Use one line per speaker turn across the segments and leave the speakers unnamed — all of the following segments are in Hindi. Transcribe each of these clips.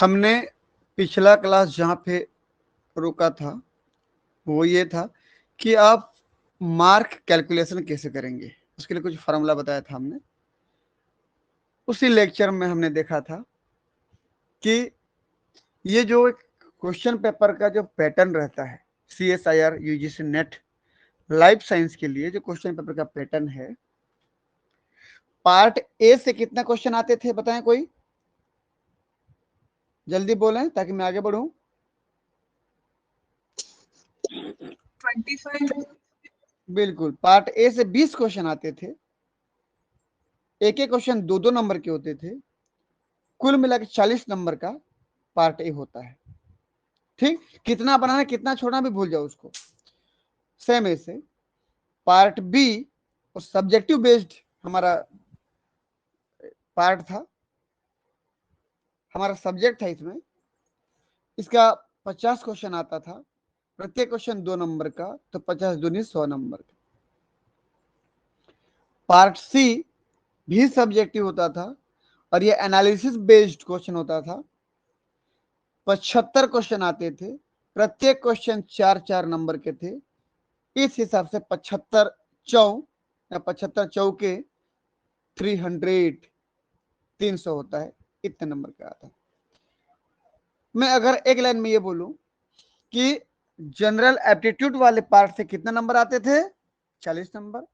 हमने पिछला क्लास जहाँ पे रुका था वो ये था कि आप मार्क कैलकुलेशन कैसे करेंगे, उसके लिए कुछ फार्मूला बताया था हमने। उसी लेक्चर में हमने देखा था कि ये जो एक क्वेश्चन पेपर का जो पैटर्न रहता है CSIR UGC net life science के लिए, जो क्वेश्चन पेपर का पैटर्न है, पार्ट ए से कितना क्वेश्चन आते थे बताएं कोई, जल्दी बोलें ताकि मैं आगे बढ़ूं।
25।
बिल्कुल, पार्ट ए से 20 क्वेश्चन आते थे, एक एक क्वेश्चन 2-2 नंबर के होते थे, कुल मिला के 40 नंबर का पार्ट ए होता है। ठीक, कितना बनाना कितना छोड़ना भी भूल जाओ उसको। सेम ऐसे पार्ट बी और सब्जेक्टिव बेस्ड हमारा पार्ट था, हमारा सब्जेक्ट था इसमें। इसका 50 क्वेश्चन आता था, प्रत्येक क्वेश्चन 2 नंबर का, तो 50 दूनी 100 नंबर का। पार्ट सी भी सब्जेक्टिव होता था और ये एनालिसिस बेस्ड क्वेश्चन होता था। 75 क्वेश्चन आते थे, प्रत्येक क्वेश्चन 4-4 नंबर के थे। इस हिसाब से 75 चौ या 75 चौके 300 होता है, इतने नंबर का आता है। मैं अगर एक लाइन में ये बोलूं कि जनरल एप्टीट्यूड वाले पार्ट से कितने नंबर आते थे, 40 नंबर,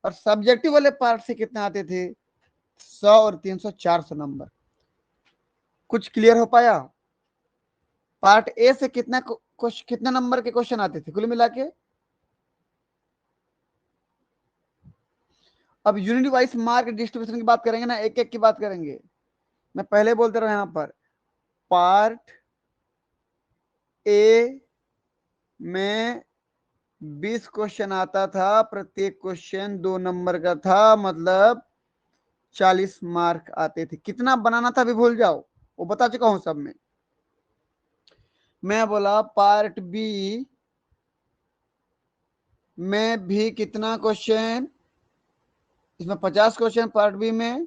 और सब्जेक्टिव वाले पार्ट से कितने आते थे, 100 और 300 400 नंबर। कुछ क्लियर हो पाया? पार्ट ए से कितना नंबर के क्वेश्चन आते थे कुल मिला के? अब यूनिट वाइज मार्क डिस्ट्रीब्यूशन की बात करेंगे ना, एक एक की बात करेंगे। मैं पहले बोलते रहा, यहां पर पार्ट ए में 20 क्वेश्चन आता था, प्रत्येक क्वेश्चन 2 नंबर का था, मतलब 40 मार्क आते थे। कितना बनाना था भी भूल जाओ, वो बता चुका हूं सब में। मैं बोला पार्ट बी में भी कितना क्वेश्चन, इसमें 50 क्वेश्चन पार्ट बी में,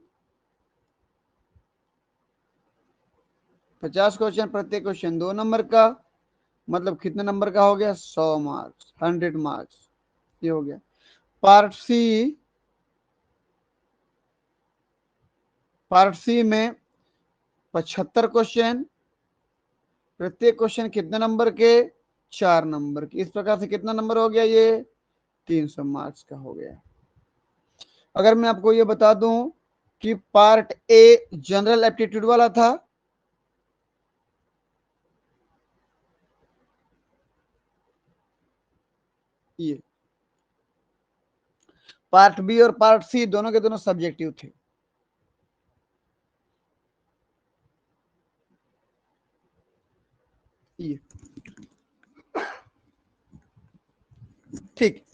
50 क्वेश्चन, प्रत्येक क्वेश्चन 2 नंबर का, मतलब कितने नंबर का हो गया, 100 मार्क्स, 100 मार्क्स, ये हो गया। पार्ट सी में 75 क्वेश्चन, प्रत्येक क्वेश्चन कितने नंबर के, 4 नंबर के। इस प्रकार से कितना नंबर हो गया, ये 300 मार्क्स का हो गया। अगर मैं आपको ये बता दूं कि पार्ट ए जनरल एप्टीट्यूड वाला था, ये पार्ट बी और पार्ट सी दोनों के दोनों सब्जेक्टिव थे। ये ठीक,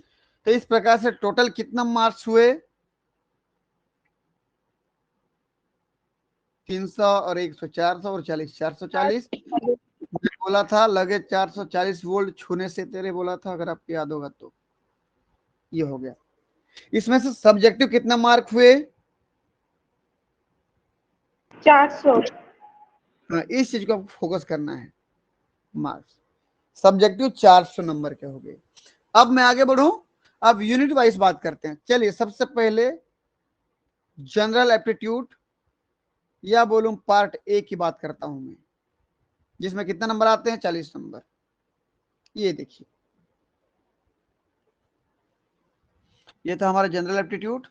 तो इस प्रकार से टोटल कितना मार्क्स हुए, 300 और 100 400 और 40 440। मैं बोला था लगे 440 वोल्ट छूने से तेरे, बोला था अगर आपको याद होगा तो। ये हो गया। इसमें से सब्जेक्टिव कितना मार्क हुए,
400।
हाँ, इस चीज को फोकस करना है। मार्क्स सब्जेक्टिव 400 नंबर के हो गए। अब मैं आगे बढ़ूं, अब यूनिट वाइज बात करते हैं। चलिए, सबसे पहले जनरल एप्टीट्यूड या बोलूं पार्ट ए की बात करता हूं मैं, जिसमें कितना नंबर आते हैं, 40 नंबर। ये देखिए, ये था हमारा जनरल एप्टीट्यूड।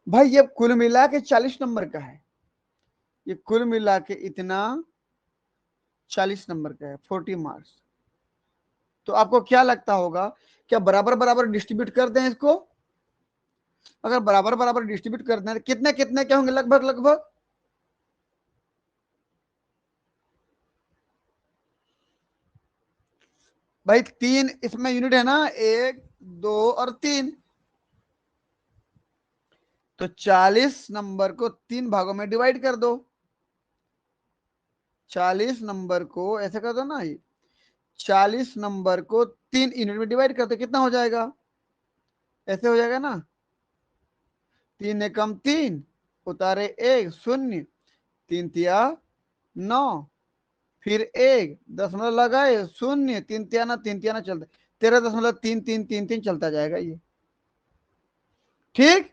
भाई ये कुल मिला के 40 नंबर का है, ये कुल मिला के इतना 40 नंबर का है, 40 मार्क्स। तो आपको क्या लगता होगा, क्या बराबर बराबर डिस्ट्रीब्यूट कर दें इसको? अगर बराबर बराबर डिस्ट्रीब्यूट कर दें तो कितने कितने के होंगे, लगभग लगभग? भाई 3 इसमें यूनिट है ना, 1 2 और 3, तो 40 नंबर को 3 भागों में डिवाइड कर दो। 40 नंबर को ऐसे कर दो ना, 40 नंबर को 3 यूनिट में डिवाइड कर दो, कितना हो जाएगा, ऐसे हो जाएगा ना। 3 एकम 3, उतारे 1, 0, 3 तिया 9, फिर 1, दशमलव लगाए 0, 3 तिया ना 3 तिया ना, चलता 13.3333 चलता जाएगा ये। ठीक,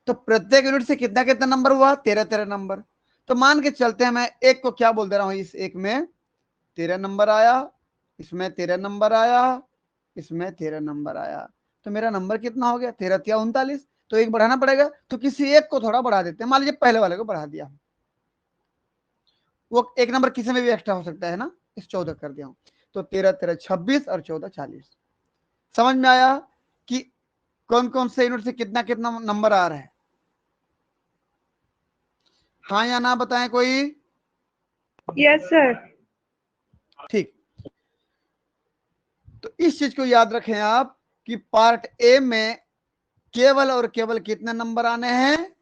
तो प्रत्येक यूनिट से कितना कितना नंबर हुआ, 13 नंबर। तो मान के चलते हैं, मैं एक को क्या बोल दे रहा हूं, इस एक में 13 नंबर आया, इसमें 13 नंबर आया, इसमें 13 नंबर आया, तो मेरा नंबर कितना हो गया, 13 तिया 39। तो एक बढ़ाना पड़ेगा, तो किसी एक को थोड़ा बढ़ा देते हैं, मान लीजिए पहले वाले को बढ़ा दिया, वो एक नंबर किसी में भी एक्स्ट्रा हो सकता है ना, इस 14 कर दिया हूं। तो 13 13 26 और 14 40। समझ में आया कि कौन कौन से यूनिट से कितना कितना नंबर आ रहा है? हाँ या ना बताएं कोई?
Yes sir.
ठीक, तो इस चीज को याद रखें आप कि पार्ट ए में केवल और केवल कितने नंबर आने हैं,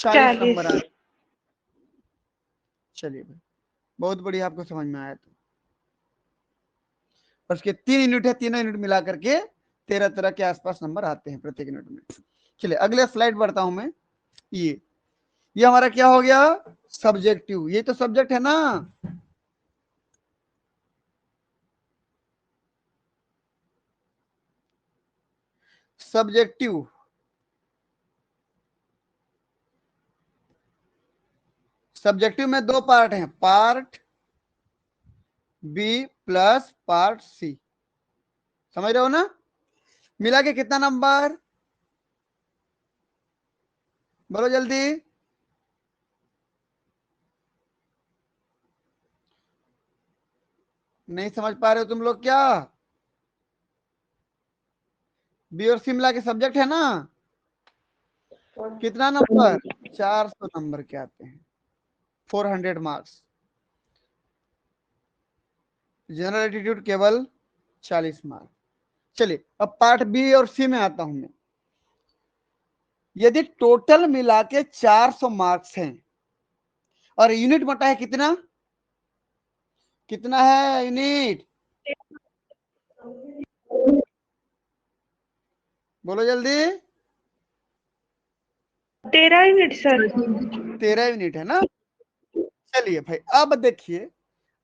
40 नंबर आने। चलिए भाई, बहुत बढ़िया, आपको समझ में आया। तो उसके 3 यूनिट है, तीनों यूनिट मिला करके 13 के आसपास नंबर आते हैं प्रत्येक यूनिट में। चलिए अगले स्लाइड बढ़ता हूं मैं। ये हमारा क्या हो गया, सब्जेक्टिव। ये तो सब्जेक्ट है ना, सब्जेक्टिव। सब्जेक्टिव में 2 पार्ट हैं, part B plus part C. समझ रहे हो ना? मिला के कितना नंबर, बोलो जल्दी। नहीं समझ पा रहे हो तुम लोग क्या? बी और सी मिला के सब्जेक्ट है ना, कितना नंबर, 400 नंबर के आते हैं, 400 मार्क्स। जनरल एटीट्यूड केवल 40 मार्क्स। चलिए अब पार्ट बी और सी में आता हूं मैं। यदि टोटल मिला के 400 मार्क्स हैं और यूनिट बटा है कितना, कितना है यूनिट, बोलो जल्दी।
13 यूनिट सर।
13 यूनिट है ना। चलिए भाई अब देखिए,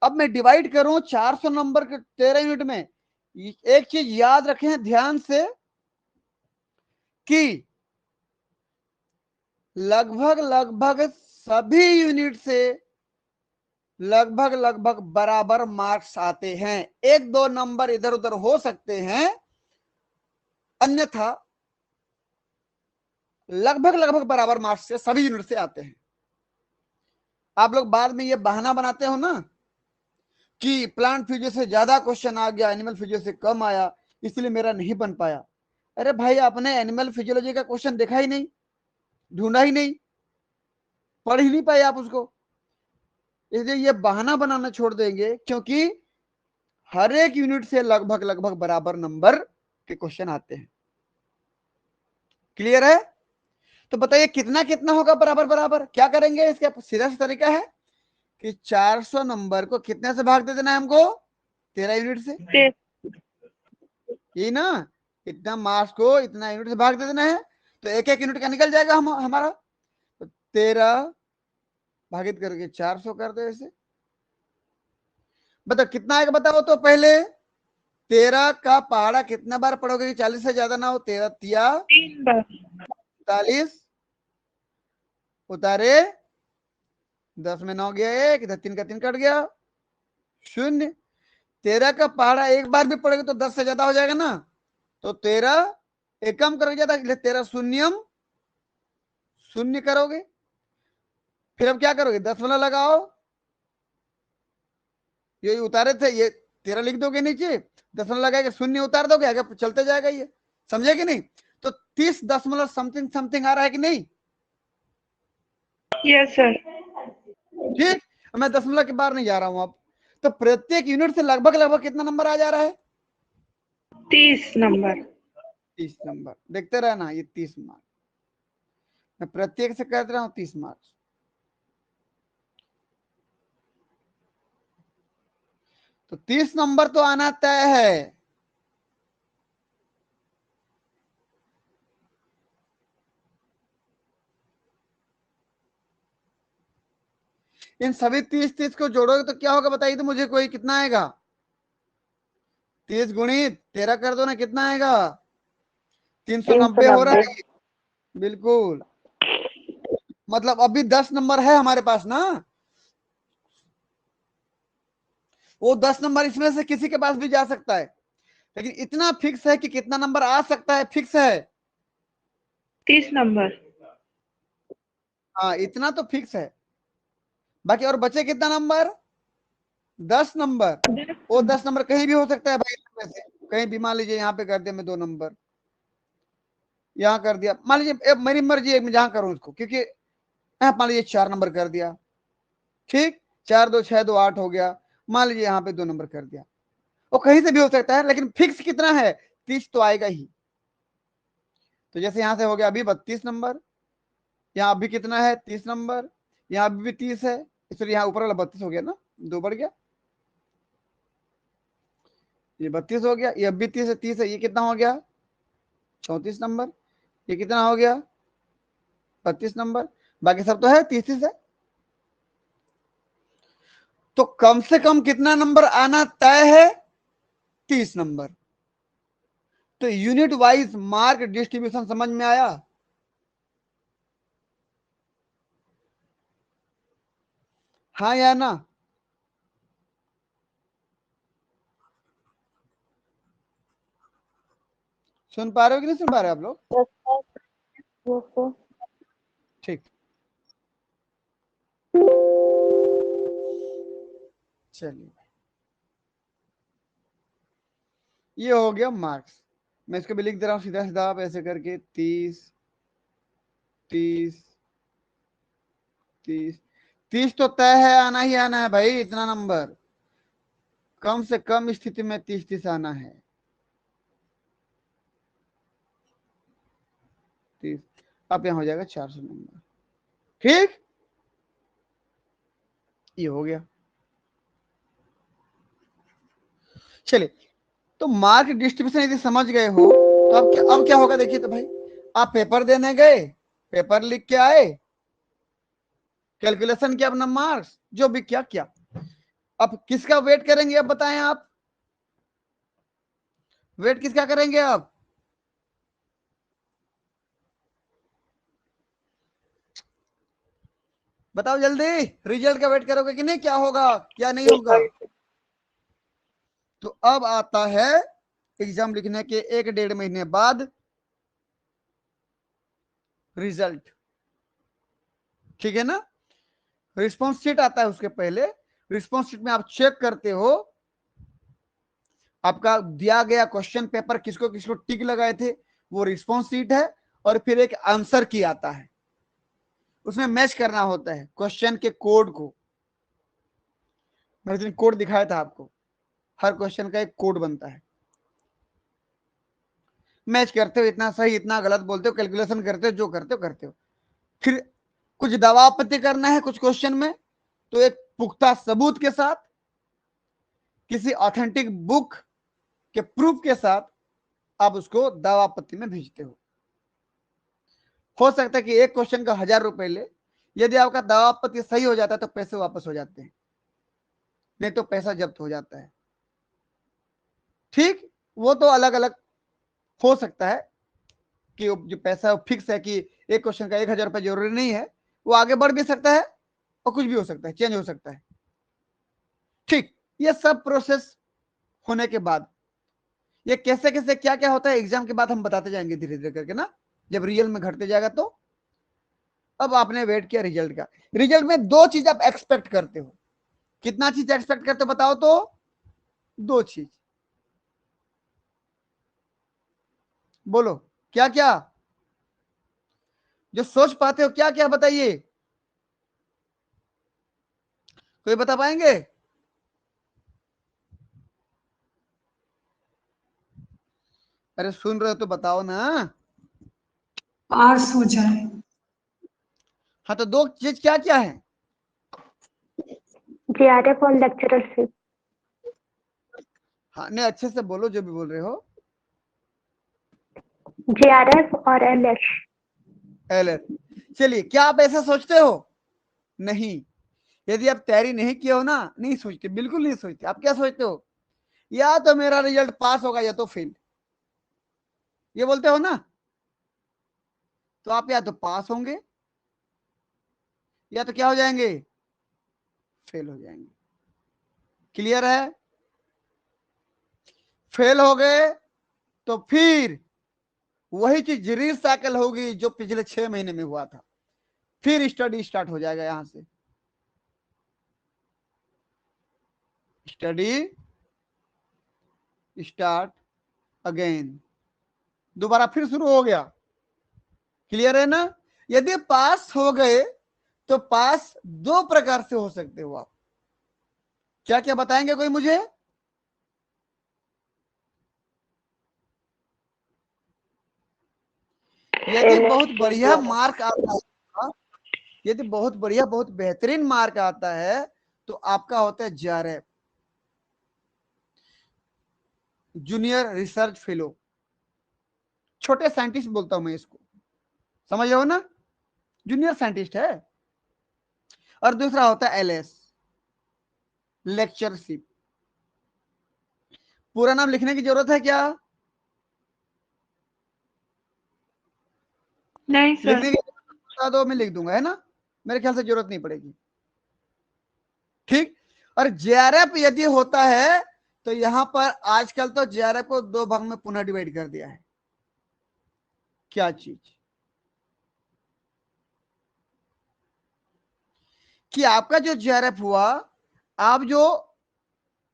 अब मैं डिवाइड करूं 400 नंबर के 13 यूनिट में। एक चीज याद रखें ध्यान से कि लगभग लगभग सभी यूनिट से लगभग लगभग बराबर मार्क्स आते हैं। 1-2 नंबर इधर उधर हो सकते हैं, अन्यथा लगभग लगभग बराबर मार्क्स से सभी यूनिट से आते हैं। आप लोग बाद में ये बहाना बनाते हो ना कि प्लांट फिजिक्स से ज्यादा क्वेश्चन आ गया, एनिमल फिजिक्स से कम आया, इसलिए मेरा नहीं बन पाया। अरे भाई, आपने एनिमल फिजियोलॉजी का क्वेश्चन देखा ही नहीं, ढूंढा ही नहीं, पढ़ ही नहीं पाए आप उसको, इसलिए ये बहाना बनाना छोड़ देंगे, क्योंकि हर एक यूनिट से लगभग लगभग बराबर नंबर के क्वेश्चन आते हैं। क्लियर है? तो बताइए कितना कितना होगा बराबर बराबर, क्या करेंगे? इसका सीधा सा तरीका है कि 400 नंबर को कितने से भाग दे देना है हमको, 13 यूनिट से। यही ना, इतना मास को इतना यूनिट से भाग दे देना है, तो एक एक यूनिट का निकल जाएगा हमारा। तो 13 भागित करके 400 कर दो ऐसे। बताओ कितना आएगा, बताओ तो पहले। 13 का पहाड़ा कितना बार पढ़ोगे, 40 से ज्यादा ना हो। 13 तिया
3 बार।
40, उतारे 10 में 9 गया 1, इधर 3 का 3 कट गया 0। 13 का पहाड़ा एक बार भी पढ़ोगे तो 10 से ज्यादा हो जाएगा ना, तो 13 एक कम करोगे ज्यादा, इसलिए 13 शून्यम 0 करोगे। फिर अब क्या करोगे, दशमलव लगाओ, ये उतारे थे ये 13 लिख दोगे नीचे, दशमलव लगाएगा 0 उतार दोगे, आगे चलते जाएगा ये। समझे कि नहीं? तो 30 दशमलव समथिंग समथिंग आ रहा है कि नहीं?
Yes sir.
ठीक, मैं दशमलव के बाहर नहीं जा रहा हूं अब। तो प्रत्येक यूनिट से लगभग लगभग कितना नंबर आ जा रहा है,
30 नंबर।
30 नंबर। देखते रहना, ये 30 मार्क्स मैं प्रत्येक से कहते रहा हूं, 30 मार्क्स। तो 30 नंबर तो आना तय है। इन सभी 30 को जोड़ोगे तो क्या होगा बताइए तो मुझे, कोई कितना आएगा? 30 गुणित 13 कर दो ना, कितना आएगा? 390 हो रहा है। बिल्कुल, मतलब अभी 10 नंबर है हमारे पास ना, वो 10 नंबर इसमें से किसी के पास भी जा सकता है, लेकिन इतना फिक्स है कि कितना नंबर आ सकता है, फिक्स है।
30 नंबर।
हाँ, इतना तो फिक्स है। बाकी और बचे कितना नंबर? 10 नंबर। वो 10 नंबर कहीं भी हो सकता है भाई, इनमें से कहीं भी। मान लीजिए यहाँ पे कर दिया मैं 2 नंबर, यहाँ कर दिया, मान लीजिए मेरी मर्जी है मैं जहां करूं उसको, क्योंकि यहाँ मान लीजिए 4 नंबर कर दिया, ठीक, 4 2 6 2 8 हो गया। मान लीजिए यहाँ पे 2 नंबर कर दिया, वो कहीं से भी हो सकता है, लेकिन फिक्स कितना है? 30 तो आएगा ही। तो जैसे यहां से हो गया अभी 32 नंबर, यहाँ अभी कितना है? 30 नंबर, यहाँ अभी भी 30 है, इसलिए यहाँ ऊपर वाला 32 हो गया ना, 2 बढ़ गया, ये 32 हो गया, ये अभी 30 है, 30 है, ये कितना हो गया? 34 नंबर, ये कितना हो गया? 32 नंबर, बाकी सब तो है 30 है। तो कम से कम कितना नंबर आना तय है? 30 नंबर। तो यूनिट वाइज मार्क डिस्ट्रीब्यूशन समझ में आया? हाँ या ना? सुन पा रहे हो कि नहीं सुन पा रहे आप लोग? ठीक, चलिए, ये हो गया मार्क्स। मैं इसको भी लिख दे रहा हूं सीधा सीधा, आप ऐसे करके 30 30 30 30 तो तय है, आना ही आना है भाई, इतना नंबर कम से कम स्थिति में 30 आना है। 30, अब यहाँ हो जाएगा 400 नंबर, ठीक, ये हो गया। चलिए, तो मार्क डिस्ट्रीब्यूशन यदि समझ गए हो तो अब क्या होगा देखिए तो भाई, आप पेपर देने गए, पेपर लिख के आए, कैलकुलेशन किया, अपना मार्क्स जो भी किया किया, अब किसका वेट करेंगे? अब बताएं आप, वेट किसका करेंगे आप? बताओ जल्दी, रिजल्ट का वेट करोगे कि नहीं? क्या होगा क्या नहीं होगा? तो अब आता है एग्जाम लिखने के 1 1.5 महीने बाद रिजल्ट, ठीक है ना? रिस्पॉन्स शीट आता है उसके पहले, रिस्पॉन्स शीट में आप चेक करते हो आपका दिया गया क्वेश्चन पेपर किसको किसको टिक लगाए थे, वो रिस्पॉन्स शीट है। और फिर एक आंसर की आता है, उसमें मैच करना होता है क्वेश्चन के कोड को। मैंने कोड दिखाया था आपको, हर क्वेश्चन का एक कोड बनता है। मैच करते हो, इतना सही इतना गलत बोलते हो, कैलकुलेशन करते हो, जो करते हो करते हो। फिर कुछ दावा आपत्ति करना है कुछ क्वेश्चन में, तो एक पुख्ता सबूत के साथ, किसी ऑथेंटिक बुक के प्रूफ के साथ आप उसको दावा आपत्ति में भेजते हो सकता है कि एक क्वेश्चन का 1000 रुपए ले, यदि आपका दावा आपत्ति सही हो जाता है तो पैसे वापस हो जाते हैं, नहीं तो पैसा जब्त हो जाता है, ठीक। वो तो अलग अलग हो सकता है कि जो पैसा फिक्स है कि एक क्वेश्चन का 1000 रुपए जरूरी नहीं है, वो आगे बढ़ भी सकता है और कुछ भी हो सकता है, चेंज हो सकता है, ठीक। ये सब प्रोसेस होने के बाद, ये कैसे कैसे क्या क्या होता है एग्जाम के बाद हम बताते जाएंगे धीरे धीरे करके ना, जब रियल में घटते जाएगा तो। अब आपने वेट किया रिजल्ट का, रिजल्ट में 2 चीज आप एक्सपेक्ट करते हो। कितना चीज एक्सपेक्ट करते हो बताओ तो? 2 चीज, बोलो क्या क्या, जो सोच पाते हो क्या क्या बताइए, कोई बता पाएंगे? अरे सुन रहे हो तो बताओ ना।
पास हो जाए।
हाँ, तो 2 चीज क्या क्या है?
JRF और लेक्चरशिप।
हाँ, नहीं अच्छे से बोलो जो भी बोल रहे हो।
JRF और LH।
एलर, चलिए, क्या आप ऐसा सोचते हो? नहीं, यदि आप तैयारी नहीं किए हो ना, नहीं सोचते, बिल्कुल नहीं सोचते। आप क्या सोचते हो, या तो मेरा रिजल्ट पास होगा या तो फेल, ये बोलते हो ना। तो आप या तो पास होंगे या तो क्या हो जाएंगे, फेल हो जाएंगे। क्लियर है? फेल हो गए तो फिर वही चीज रिसाइकल होगी जो पिछले 6 महीने में हुआ था, फिर स्टडी स्टार्ट हो जाएगा। यहां से स्टडी स्टार्ट अगेन, दोबारा फिर शुरू हो गया। क्लियर है ना? यदि पास हो गए तो पास दो प्रकार से हो सकते हो आप। क्या क्या बताएंगे कोई मुझे? यदि बहुत बढ़िया मार्क आता है, यदि बहुत बढ़िया बहुत बेहतरीन मार्क आता है तो आपका होता है जेआरएफ, जूनियर रिसर्च फेलो। छोटे साइंटिस्ट बोलता हूं मैं इसको, समझ रहे हो ना, जूनियर साइंटिस्ट है। और दूसरा होता है एलएस, लेक्चरशिप। पूरा नाम लिखने की जरूरत है क्या?
नहीं सर।
लिखने की बता दो, मैं लिख दूंगा, है ना, मेरे ख्याल से जरूरत नहीं पड़ेगी। ठीक। और जेआरएफ यदि होता है तो यहां पर आजकल तो जेआरएफ को दो भाग में पुनः डिवाइड कर दिया है। क्या चीज? कि आपका जो जेआरएफ हुआ, आप जो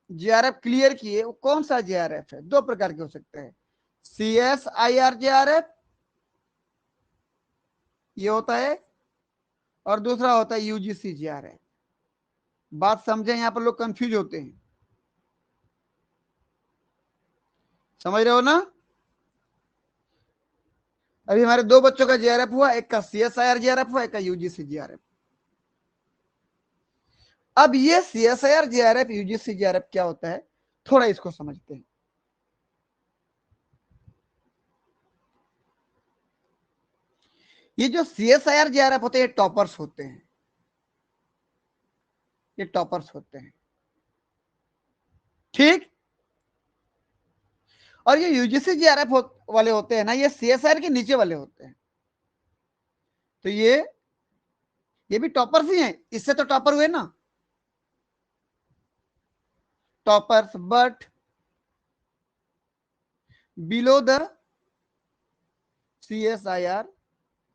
जेआरएफ क्लियर किए, वो कौन सा जेआरएफ है? दो प्रकार के हो सकते हैं, CSIR जेआरएफ, ये होता है, और दूसरा होता है UGC जेआरएफ। बात समझे, यहां पर लोग कंफ्यूज होते हैं, समझ रहे हो ना? अभी हमारे दो बच्चों का जेआरएफ हुआ, एक का CSIR जेआरएफ हुआ, एक का UGC जेआरएफ। अब ये CSIR जेआरएफ UGC जेआरएफ क्या होता है, थोड़ा इसको समझते हैं। ये जो CSIR जेआरएफ होते हैं, ये टॉपर्स होते हैं, ये टॉपर्स होते हैं। ठीक। और ये UGC जेआरएफ वाले होते हैं ना, ये CSIR के नीचे वाले होते हैं। तो ये भी टॉपर्स ही हैं, इससे तो टॉपर हुए ना, toppers, but below the CSIR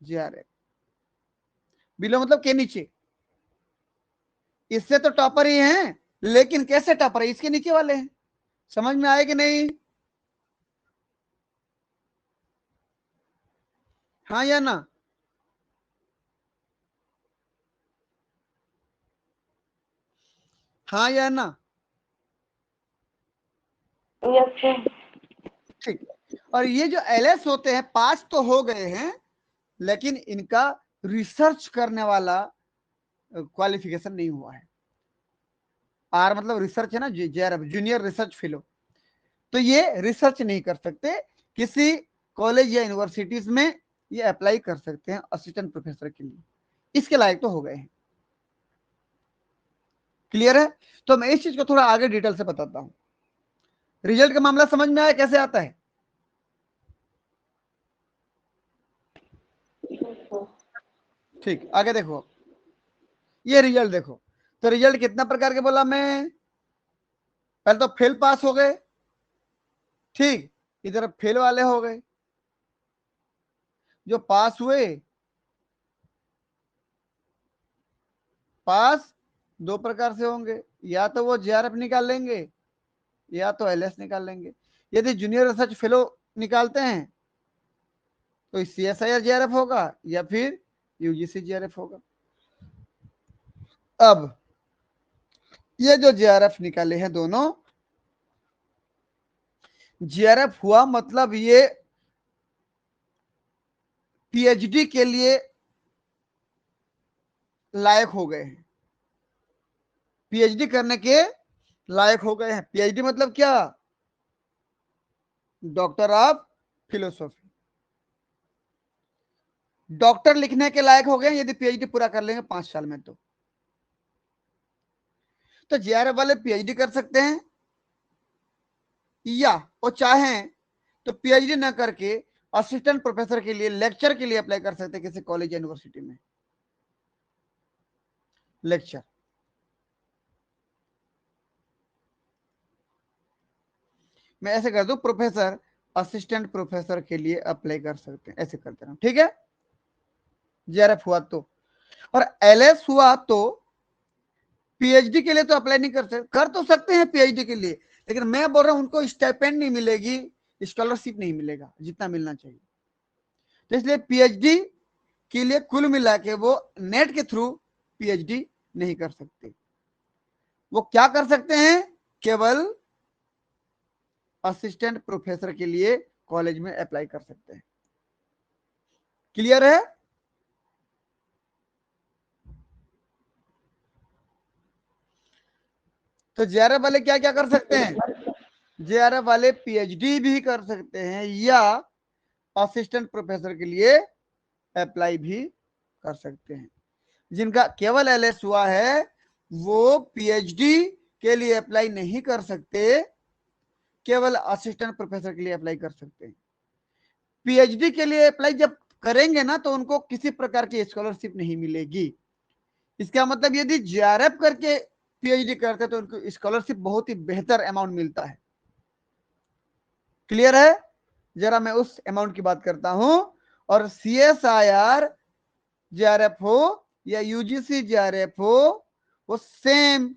JRF. Below मतलब के नीचे, इससे तो टॉपर ही हैं, लेकिन कैसे टॉपर है, इसके नीचे वाले हैं। समझ में आए कि नहीं? हाँ या ना? हाँ या ना?
Yes sir.
ठीक। और ये जो एलएस होते हैं, पास तो हो गए हैं, लेकिन इनका रिसर्च करने वाला क्वालिफिकेशन नहीं हुआ है। आर मतलब रिसर्च है ना, जेआरएफ जूनियर रिसर्च फेलो, तो ये रिसर्च नहीं कर सकते। किसी कॉलेज या यूनिवर्सिटीज में ये अप्लाई कर सकते हैं असिस्टेंट प्रोफेसर के लिए, इसके लायक तो हो गए हैं। क्लियर है? तो मैं इस चीज को थोड़ा आगे डिटेल से बताता हूं। रिजल्ट का मामला समझ में आया कैसे आता है? ठीक, आगे देखो, ये रिजल्ट देखो। तो रिजल्ट कितना प्रकार के बोला मैं? पहले तो फेल पास हो गए, ठीक, इधर फेल वाले हो गए। जो पास हुए, पास दो प्रकार से होंगे, या तो वो जेआरएफ निकाल लेंगे या तो एलएस निकाल लेंगे। यदि जूनियर रिसर्च फेलो निकालते हैं तो CSIR जेआरएफ होगा या फिर UGC जेआरएफ होगा। अब ये जो जेआरएफ निकाले हैं दोनों, जेआरएफ हुआ मतलब ये PhD के लिए लायक हो गए हैं, PhD करने के लायक हो गए हैं। PhD मतलब क्या? Doctor of philosophy. डॉक्टर लिखने के लायक हो गए यदि PhD पूरा कर लेंगे 5 साल में। तो तो जेआरएफ वाले पीएचडी कर सकते हैं, या वो चाहें तो पीएचडी ना करके असिस्टेंट प्रोफेसर के लिए, लेक्चर के लिए अप्लाई कर सकते हैं किसी कॉलेज यूनिवर्सिटी में, लेक्चर। मैं ऐसे कर दूं, प्रोफेसर असिस्टेंट प्रोफेसर के लिए अप्लाई कर सकते हैं, ऐसे करते रहो, ठीक है। जेआरएफ हुआ तो, और एलएस हुआ तो पीएचडी के लिए तो अप्लाई नहीं कर सकते, कर तो सकते हैं पीएचडी के लिए, लेकिन मैं बोल रहा हूं उनको स्टाइपेंड नहीं मिलेगी, स्कॉलरशिप नहीं मिलेगा जितना मिलना चाहिए। तो इसलिए पीएचडी के लिए कुल मिला के वो नेट के थ्रू पीएचडी नहीं कर सकते। वो क्या कर सकते हैं, केवल असिस्टेंट प्रोफेसर के लिए कॉलेज में अप्लाई कर सकते हैं। क्लियर है? तो जेआरएफ वाले क्या क्या कर सकते हैं, जेआरएफ वाले पीएचडी भी कर सकते हैं या असिस्टेंट प्रोफेसर के लिए अप्लाई भी कर सकते हैं। जिनका केवल एलएस हुआ है वो पीएचडी के लिए अप्लाई नहीं कर सकते, केवल असिस्टेंट प्रोफेसर के लिए अप्लाई कर सकते हैं। पीएचडी के लिए अप्लाई जब करेंगे ना तो उनको किसी प्रकार की स्कॉलरशिप नहीं मिलेगी। इसका मतलब यदि जेआरएफ करके पीएचडी करते तो उनको स्कॉलरशिप बहुत ही बेहतर अमाउंट मिलता है। क्लियर है? जरा मैं उस अमाउंट की बात करता हूं। और सीएसआईआर जेआरएफ हो या यूजीसी जेआरएफ हो, वो सेम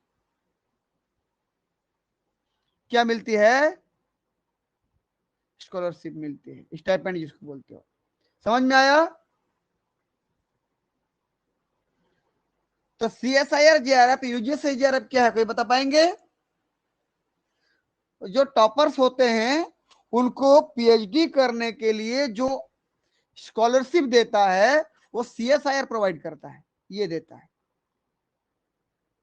क्या मिलती है, स्कॉलरशिप मिलती है, स्टाइपेंड जिसको बोलते हो। समझ में आया? तो सीएसआईआर जेआरएफ यूजीसी जेआरएफ क्या है, कोई बता पाएंगे? जो टॉपर्स होते हैं उनको पीएचडी करने के लिए जो स्कॉलरशिप देता है वो सीएसआईआर प्रोवाइड करता है, ये देता है।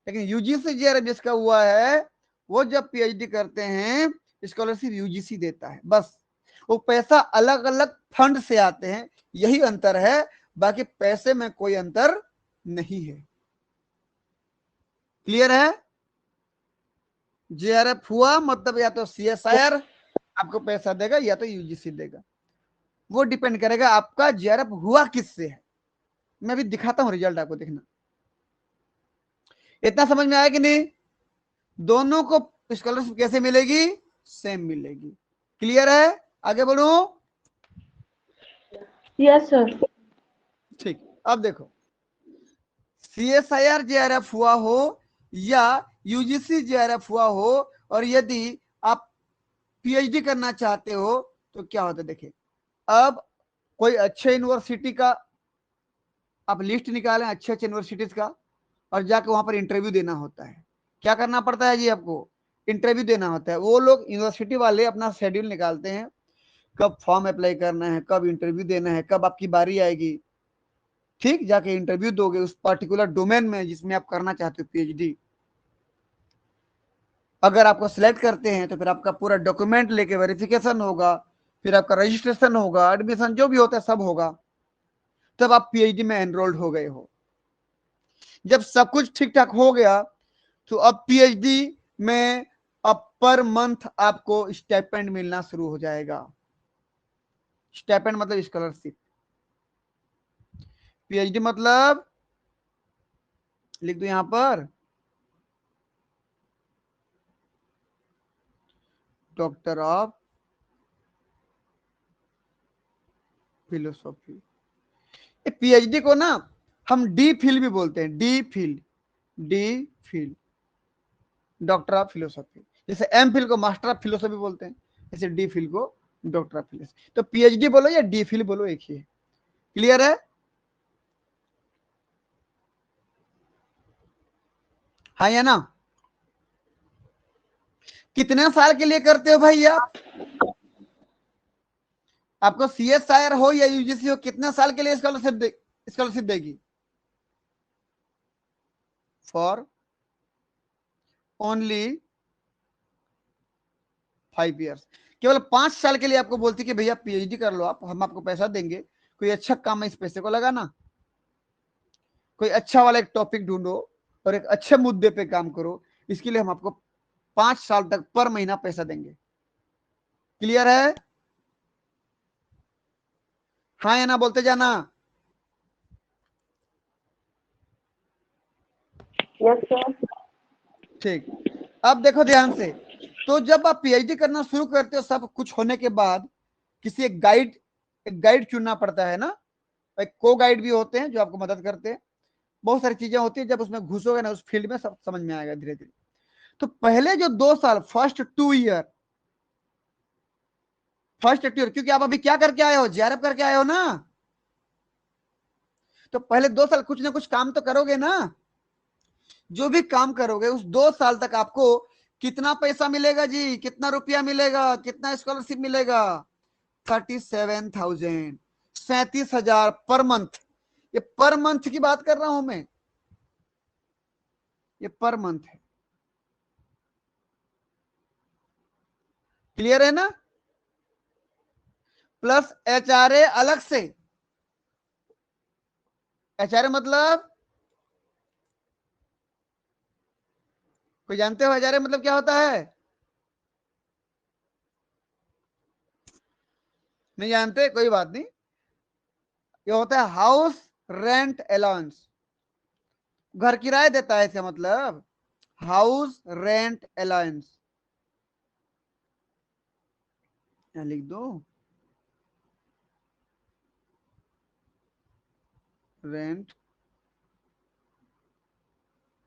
लेकिन यूजीसी जेआरएफ जिसका हुआ है वो जब पीएचडी करते हैं स्कॉलरशिप यूजीसी देता है, बस। वो पैसा अलग अलग फंड से आते हैं, यही अंतर है, बाकी पैसे में कोई अंतर नहीं है। क्लियर है? जेआरएफ हुआ मतलब या तो सीएसआईआर आपको पैसा देगा या तो यूजीसी देगा, वो डिपेंड करेगा आपका जेआरएफ हुआ किससे है। मैं भी दिखाता हूं रिजल्ट आपको, देखना। इतना समझ में आया कि नहीं? दोनों को स्कॉलरशिप कैसे मिलेगी, सेम मिलेगी। क्लियर है? आगे बढ़ू?
Yes sir.
ठीक, अब देखो, सीएसआईआर जेआरएफ हुआ हो या यूजीसी जेआरएफ हुआ हो, और यदि आप पीएचडी करना चाहते हो तो क्या होता है, देखिए। अब कोई अच्छे यूनिवर्सिटी का आप लिस्ट निकालें, अच्छे अच्छे यूनिवर्सिटीज का, और जाकर वहां पर इंटरव्यू देना होता है। क्या करना पड़ता है जी, आपको इंटरव्यू देना होता है। वो लोग यूनिवर्सिटी वाले अपना शेड्यूल निकालते हैं, कब फॉर्म अप्लाई करना है, कब इंटरव्यू देना है, कब आपकी बारी आएगी। ठीक, जाके इंटरव्यू दोगे उस पर्टिकुलर डोमेन में जिसमें आप करना चाहते हो पीएचडी। अगर आपको सिलेक्ट करते हैं तो फिर आपका पूरा डॉक्यूमेंट लेके वेरिफिकेशन होगा, फिर आपका रजिस्ट्रेशन होगा, एडमिशन जो भी होता है सब होगा, तब आप पीएचडी में एनरोल्ड हो गए हो। जब सब कुछ ठीक ठाक हो गया तो अब पीएचडी में अब पर मंथ आपको स्टाइपेंड मिलना शुरू हो जाएगा। स्टाइपेंड मतलब स्कॉलरशिप, पीएचडी मतलब लिख दो यहां पर, डॉक्टर ऑफ फिलोसॉफी। पीएचडी को ना हम डी फिल भी बोलते हैं, D phil, D phil, doctor of philosophy. जैसे एम फिल को मास्टर ऑफ फिलोसॉफी बोलते हैं, जैसे डी फिल को डॉक्टर ऑफ फिलोसॉफी। तो पीएचडी बोलो या डी फिल बोलो, एक ही है। क्लियर है? हाँ या ना? कितने साल के लिए करते हो भाई आप? आपको सीएसआईआर हो या यूजीसी हो, कितने साल के लिए स्कॉलरशिप देगी? For only 5 years. केवल 5 साल के लिए आपको बोलती कि भैया पीएचडी कर लो आप, हम आपको पैसा देंगे, कोई अच्छा काम है इस पैसे को लगाना, कोई अच्छा वाला एक टॉपिक ढूंढो और एक अच्छे मुद्दे पे काम करो, इसके लिए हम आपको 5 साल तक पर महीना पैसा देंगे। क्लियर है? हाँ या ना बोलते जाना।
Yes sir.
ठीक, अब देखो ध्यान से। तो जब आप पीएचडी करना शुरू करते हो, सब कुछ होने के बाद किसी एक गाइड चुनना पड़ता है ना। एक को गाइड भी होते हैं जो आपको मदद करते हैं। बहुत सारी चीजें होती है, जब उसमें घुसोगे ना उस फील्ड में सब समझ में आएगा धीरे धीरे। तो पहले जो 2 साल, फर्स्ट 2 ईयर, क्योंकि आप अभी क्या करके आए हो, जेआरएफ करके आए हो ना, तो पहले 2 साल कुछ ना कुछ काम तो करोगे ना। जो भी काम करोगे उस 2 साल तक आपको कितना पैसा मिलेगा जी, कितना रुपया मिलेगा, कितना स्कॉलरशिप मिलेगा? 37,000, 37,000 पर मंथ। ये पर मंथ की बात कर रहा हूं मैं, ये पर मंथ है। क्लियर है ना? प्लस एचआरए अलग से। एचआरए मतलब, कोई जानते हो एचआरए मतलब क्या होता है? नहीं जानते, कोई बात नहीं। ये होता है हाउस रेंट अलाउंस। घर किराए देता है इसका मतलब, हाउस रेंट अलाउंस। यहां लिख दो, रेंट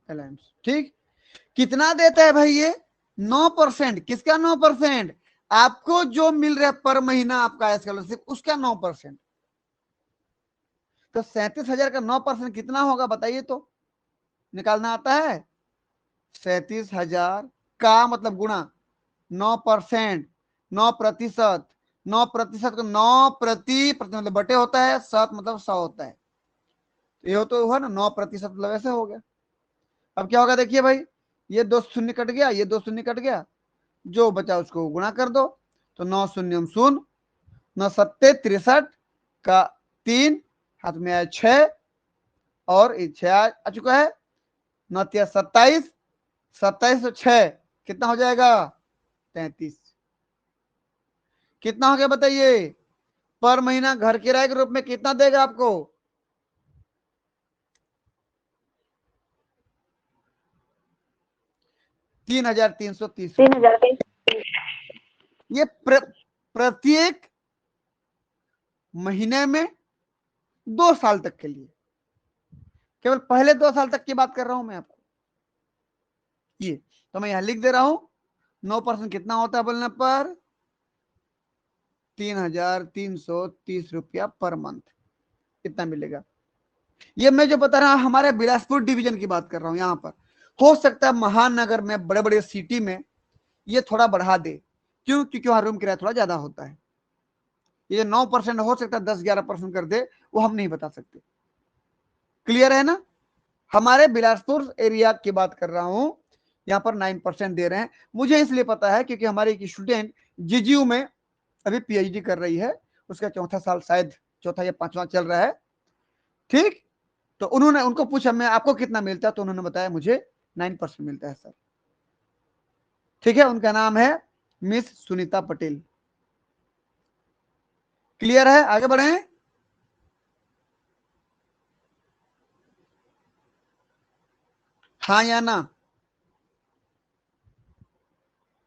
अलाउंस। ठीक, कितना देता है भाई ये? 9%। किसका 9%? आपको जो मिल रहा है पर महीना आपका स्कॉलरशिप, उसका 9%। तो 37,000 का 9% कितना होगा बताइए तो, निकालना आता है? 37,000 का मतलब गुणा 9%, 9%। 9% को 9 प्रति मतलब बटे होता है, 7 मतलब 100 होता है। तो ये तो हुआ ना 9% मतलब ऐसे हो गया। अब क्या होगा देखिए भाई, ये 2 शून्य कट गया, ये 2 शून्य कट गया, जो बचा उसको गुणा कर दो। तो 9 शून्य शून्य, 9 सत्ते 63 का 3, हाथ में आया 6, और 6 आ चुका है। 9 तिया 27, 27 तो 6 कितना हो जाएगा? 33। कितना हो गया बताइए? पर महीना घर किराए के रूप में कितना देगा आपको? 3,330 रुपया।
3,000।
ये प्रत्येक महीने में 2 साल तक के लिए, केवल पहले 2 साल तक की बात कर रहा हूं मैं आपको। ये तो मैं यहां लिख दे रहा हूं, 9% कितना होता है बोलने पर? 3,330 रुपया पर मंथ। कितना मिलेगा? ये मैं जो बता रहा हूं हमारे बिलासपुर डिवीजन की बात कर रहा हूं। यहां पर हो सकता है महानगर में, बड़े बड़े सिटी में ये थोड़ा बढ़ा दे। क्यों? क्योंकि वहां रूम किराया थोड़ा ज्यादा होता है। ये 9% हो सकता है 10-11% कर दे, वो हम नहीं बता सकते। क्लियर है ना? हमारे बिलासपुर एरिया की बात कर रहा हूं, यहाँ पर 9% दे रहे हैं। मुझे इसलिए पता है क्योंकि हमारी एक स्टूडेंट जीजीयू में अभी पीएचडी कर रही है, उसका 4था साल शायद, 4 या 5वां चल रहा है। ठीक, तो उन्होंने, उनको पूछा मैं आपको कितना मिलता है, तो उन्होंने बताया मुझे 9% मिलता है सर। ठीक है, उनका नाम है मिस सुनीता पटेल। क्लियर है? आगे बढ़े। हाँ या ना?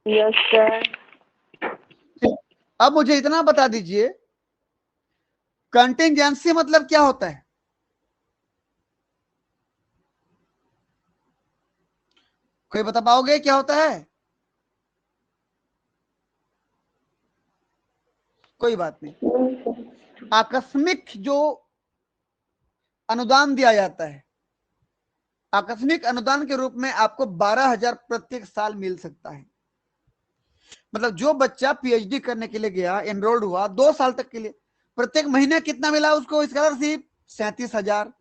Yes sir.
अब मुझे इतना बता दीजिए, कंटिंजेंसी मतलब क्या होता है? कोई बता पाओगे क्या होता है? कोई बात नहीं। आकस्मिक जो अनुदान दिया जाता है, आकस्मिक अनुदान के रूप में आपको 12,000 प्रत्येक साल मिल सकता है। मतलब जो बच्चा पीएचडी करने के लिए गया, एनरोल्ड हुआ 2 साल तक के लिए, प्रत्येक महीने कितना मिला उसको स्कॉलरशिप? 37,000।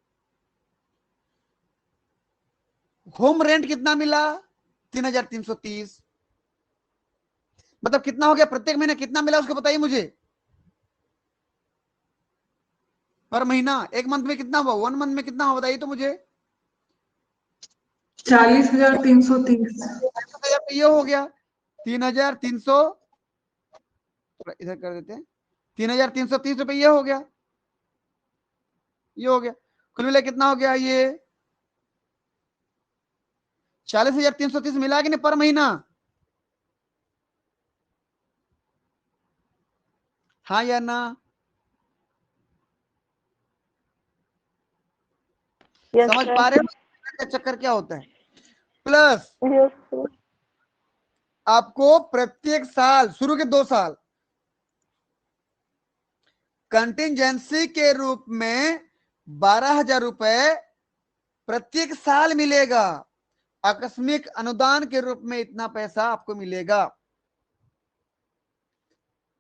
होम रेंट कितना मिला? 3,330। मतलब कितना हो गया? प्रत्येक महीने कितना मिला उसको बताइए मुझे, पर महीना। एक मंथ में कितना हुआ? 1 मंथ में कितना हुआ बताइए तो मुझे।
40,330।
ये हो गया 3,300, इधर कर देते हैं 3,330 रुपये, ये हो गया, ये हो गया। कुल मिला कितना हो गया ये 40,330 मिला कि नहीं पर महीना? हाँ या ना?
Yes,
समझ
sir.
पा रहे हो चक्कर क्या होता है? Plus
Yes, sir.
आपको प्रत्येक साल शुरू के 2 साल कंटिजेंसी के रूप में 12,000 रुपए प्रत्येक साल मिलेगा। आकस्मिक अनुदान के रूप में इतना पैसा आपको मिलेगा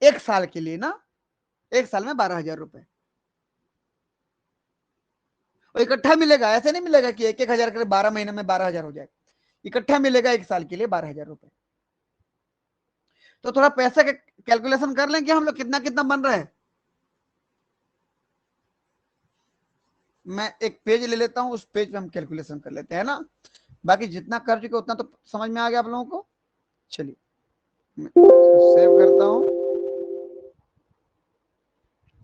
1 साल के लिए ना, 1 साल में 12,000 रुपए इकट्ठा मिलेगा। ऐसे नहीं मिलेगा कि 1,000 कर 12 महीने में 12,000 हो जाए, इकट्ठा मिलेगा 1 साल के लिए 12,000 रुपए। तो थोड़ा पैसे का कैलकुलेशन कर लें कि हम लोग कितना कितना बन रहे हैं। मैं एक पेज ले लेता हूं, उस पेज पे हम कैलकुलेशन कर लेते हैं ना, बाकी जितना कर चुके उतना तो समझ में आ गया आप लोगों को। चलिए मैं सेव करता हूं,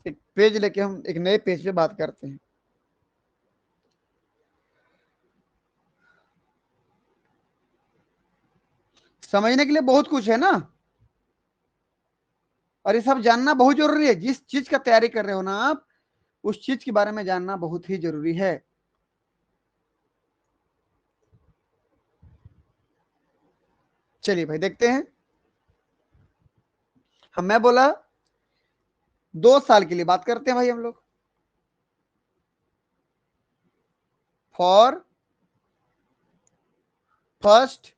एक पेज लेके हम एक नए पेज पे बात करते हैं। समझने के लिए बहुत कुछ है ना, और ये सब जानना बहुत जरूरी है। जिस चीज का तैयारी कर रहे हो ना आप, उस चीज के बारे में जानना बहुत ही जरूरी है। चलिए भाई देखते हैं। मैं बोला 2 साल के लिए बात करते हैं भाई हम लोग। फॉर फर्स्ट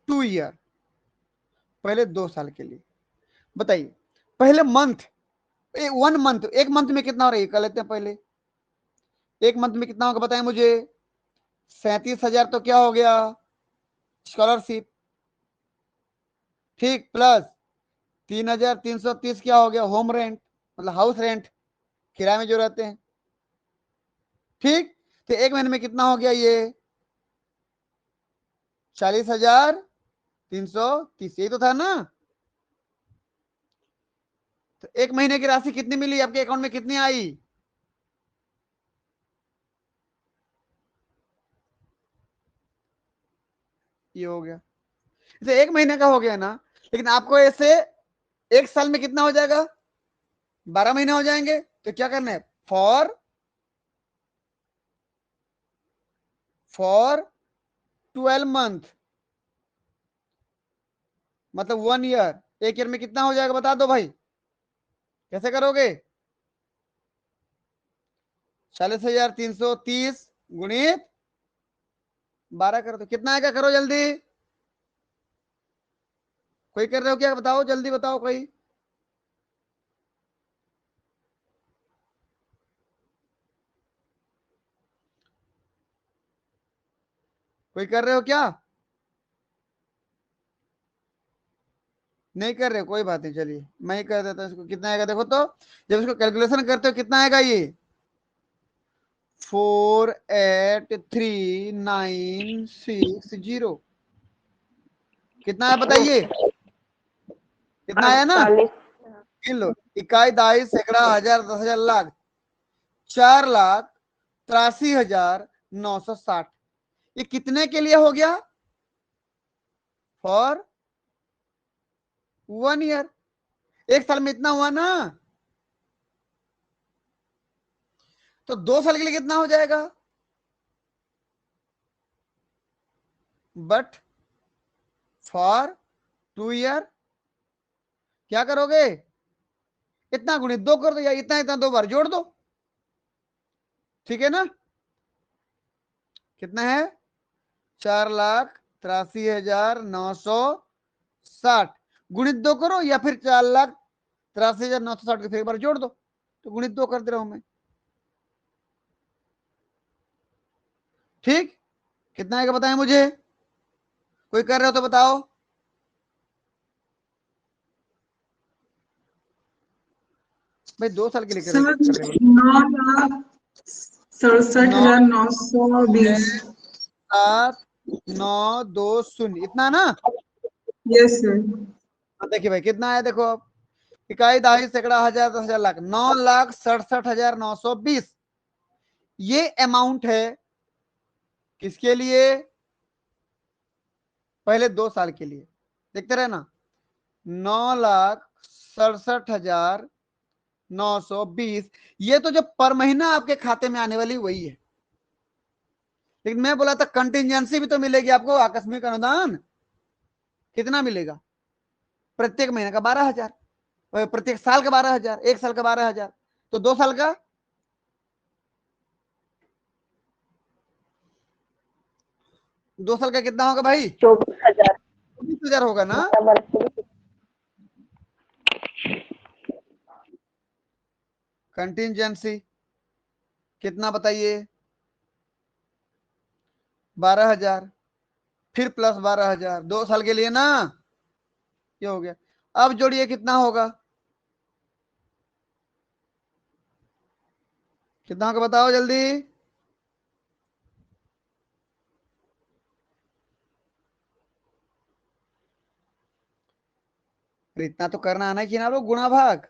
2 ईयर, पहले 2 साल के लिए बताइए। पहले मंथ 1 मंथ, 1 मंथ में कितना हो रहा है कर लेते हैं पहले। 1 मंथ में कितना होगा बताएं मुझे। 37,000 तो क्या हो गया स्कॉलरशिप, ठीक, प्लस 3,330 क्या हो गया होम रेंट, मतलब हाउस रेंट, किराए में जो रहते हैं, ठीक। तो 1 महीने में कितना हो गया ये 40,330, यही तो था ना। तो 1 महीने की राशि कितनी मिली आपके अकाउंट में, कितनी आई? ये हो गया। इसे 1 महीने का हो गया ना, लेकिन आपको ऐसे 1 साल में कितना हो जाएगा 12 महीने हो जाएंगे। तो क्या करना है, फॉर 12 मंथ, मतलब 1 ईयर। 1 ईयर में कितना हो जाएगा बता दो भाई, कैसे करोगे? 40,330 गुणित 12 कर दो, कितना आएगा करो जल्दी। कोई कर रहे हो क्या, बताओ जल्दी बताओ कोई। कोई कर रहे हो क्या? नहीं कर रहे, कोई बात नहीं, चलिए मैं ही कर देता हूं इसको। कितना आएगा देखो तो, जब इसको कैलकुलेशन करते हो कितना आएगा ये 483,960। कितना है बताइए, कितना आया ना?
48।
गिन लो, इकाई, दहाई, सैकड़ा, हजार, 10,000, लाख, 4,83,960। ये कितने के लिए हो गया? For 1 year. 1 साल में इतना हुआ ना, तो 2 साल के लिए कितना हो जाएगा? बट फॉर 2 ईयर क्या करोगे, इतना गुणित 2 कर दो, या इतना इतना 2 बार जोड़ दो, ठीक है ना। कितना है 4,83,960 गुणित 2 करो, या फिर 4,83,960 के फिर एक बार जोड़ दो, तो गुणित 2 कर दे रहा हूं मैं, ठीक। कितना आएगा बताएं मुझे, कोई कर रहे हो तो बताओ। भाई 2 साल के लिए कर रहे हो।
9,67,920।
7 920 इतना ना।
Yes sir.
देखिए भाई कितना है, देखो आप, इकाई दहाई सैकड़ा हजार 10,000 लाख, 9,67,920 ये अमाउंट है किसके लिए, पहले 2 साल के लिए, देखते रहे ना, 9,67,920 ये तो जो पर महीना आपके खाते में आने वाली वही है। लेकिन मैं बोला था कंटिजेंसी भी तो मिलेगी आपको, आकस्मिक अनुदान कितना मिलेगा, प्रत्येक महीने का 12,000, प्रत्येक साल का 12,000, एक साल का 12,000, तो 2 साल का 2 साल का कितना होगा भाई,
24,000
24,000 होगा ना। कंटिजेंसी कितना बताइए, 12,000, फिर प्लस 12,000, 2 साल के लिए ना, ये हो गया। अब जोड़िए कितना होगा, कितना होगा बताओ जल्दी, इतना तो करना आना चाहिए ना लोग, गुणा भाग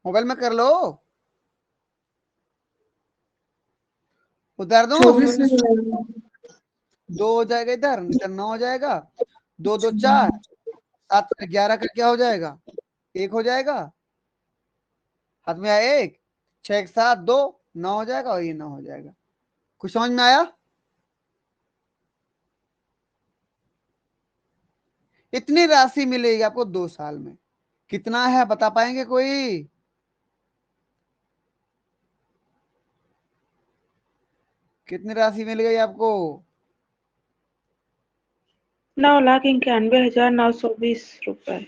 मोबाइल में कर लो, उतार दो
24 में
2 हो जाएगा इधर, इधर 9 हो जाएगा, 2 2 4, 7 11 का क्या हो जाएगा, 1 हो जाएगा, हाथ में आया 1, 6 1 7 2, 9 हो जाएगा, और ये 9 हो जाएगा। कुछ समझ में आया, इतनी राशि मिलेगी आपको 2 साल में, कितना है बता पाएंगे कोई, कितनी राशि मिल गई आपको,
9,91,920 रुपए।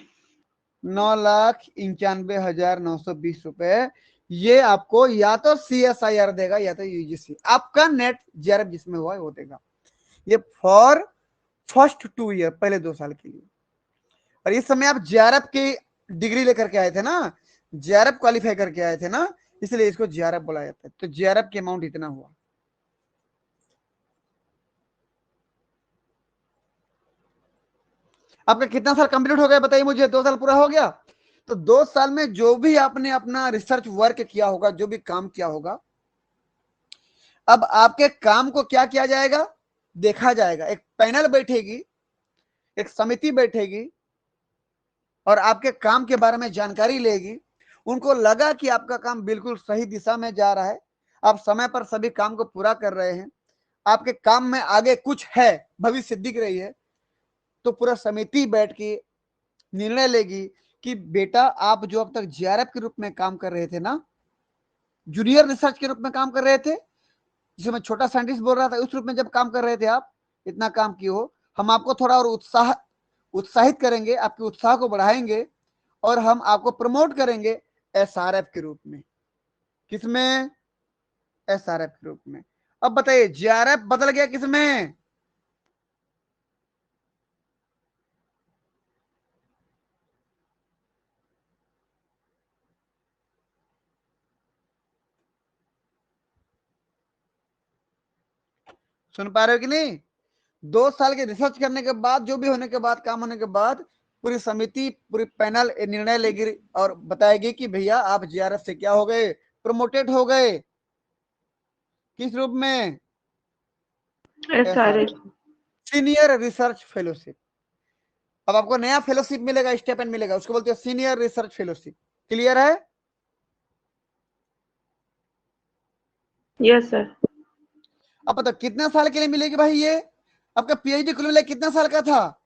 9,91,920 रुपए ये आपको या तो CSIR देगा या तो UGC, आपका नेट जेआरएफ जिसमें हुआ है वो देगा, ये फॉर फर्स्ट 2 ईयर, पहले 2 साल के लिए। और इस समय आप जेआरएफ की डिग्री लेकर के आए थे ना, जेआरएफ क्वालिफाई करके आए थे ना, इसलिए इसको जेआरएफ बोला जाता है। तो जेआरएफ की अमाउंट इतना हुआ, आपका कितना साल कंप्लीट हो गया बताइए मुझे, 2 साल पूरा हो गया। तो 2 साल में जो भी आपने अपना रिसर्च वर्क किया होगा, जो भी काम किया होगा, अब आपके काम को क्या किया जाएगा, देखा जाएगा, एक पैनल बैठेगी, एक समिति बैठेगी और आपके काम के बारे में जानकारी लेगी, उनको लगा कि आपका काम बिल्कुल सही दिशा में जा रहा है, आप समय पर सभी काम को पूरा कर रहे हैं, आपके काम में आगे कुछ है, भविष्य दिख रही है, तो पूरा समिति बैठ के निर्णय लेगी कि बेटा आप जो अब तक जेआरएफ के रूप में काम कर रहे थे ना, जूनियर रिसर्च के रूप में काम कर रहे थे, जिसे मैं छोटा साइंटिस्ट बोल रहा था, उस रूप में जब काम कर रहे थे आप, इतना काम किए हो, हम आपको थोड़ा और उत्साहित करेंगे, आपके उत्साह को बढ़ाएंगे और हम आपको प्रमोट करेंगे एसआरएफ के रूप में, किसमें, एसआरएफ के रूप में। अब बताइए जेआरएफ बदल गया किसमें, सुन पा रहे हो कि नहीं, 2 साल के रिसर्च करने के बाद, जो भी होने के बाद, काम होने के बाद, पूरी समिति, पूरी पैनल निर्णय लेगी और बताएगी कि भैया आप जेआरएफ से क्या हो गए, प्रमोटेड हो गए, किस रूप में,
SRF।
Senior research fellowship. अब आपको नया फेलोशिप मिलेगा, स्टेपन मिलेगा, उसको बोलते हैं सीनियर रिसर्च फेलोशिप। क्लियर है,
यस सर।
अब बताओ कितना साल के लिए मिलेगी भाई ये, आपका पीएचडी कुल मिला कितना साल का था,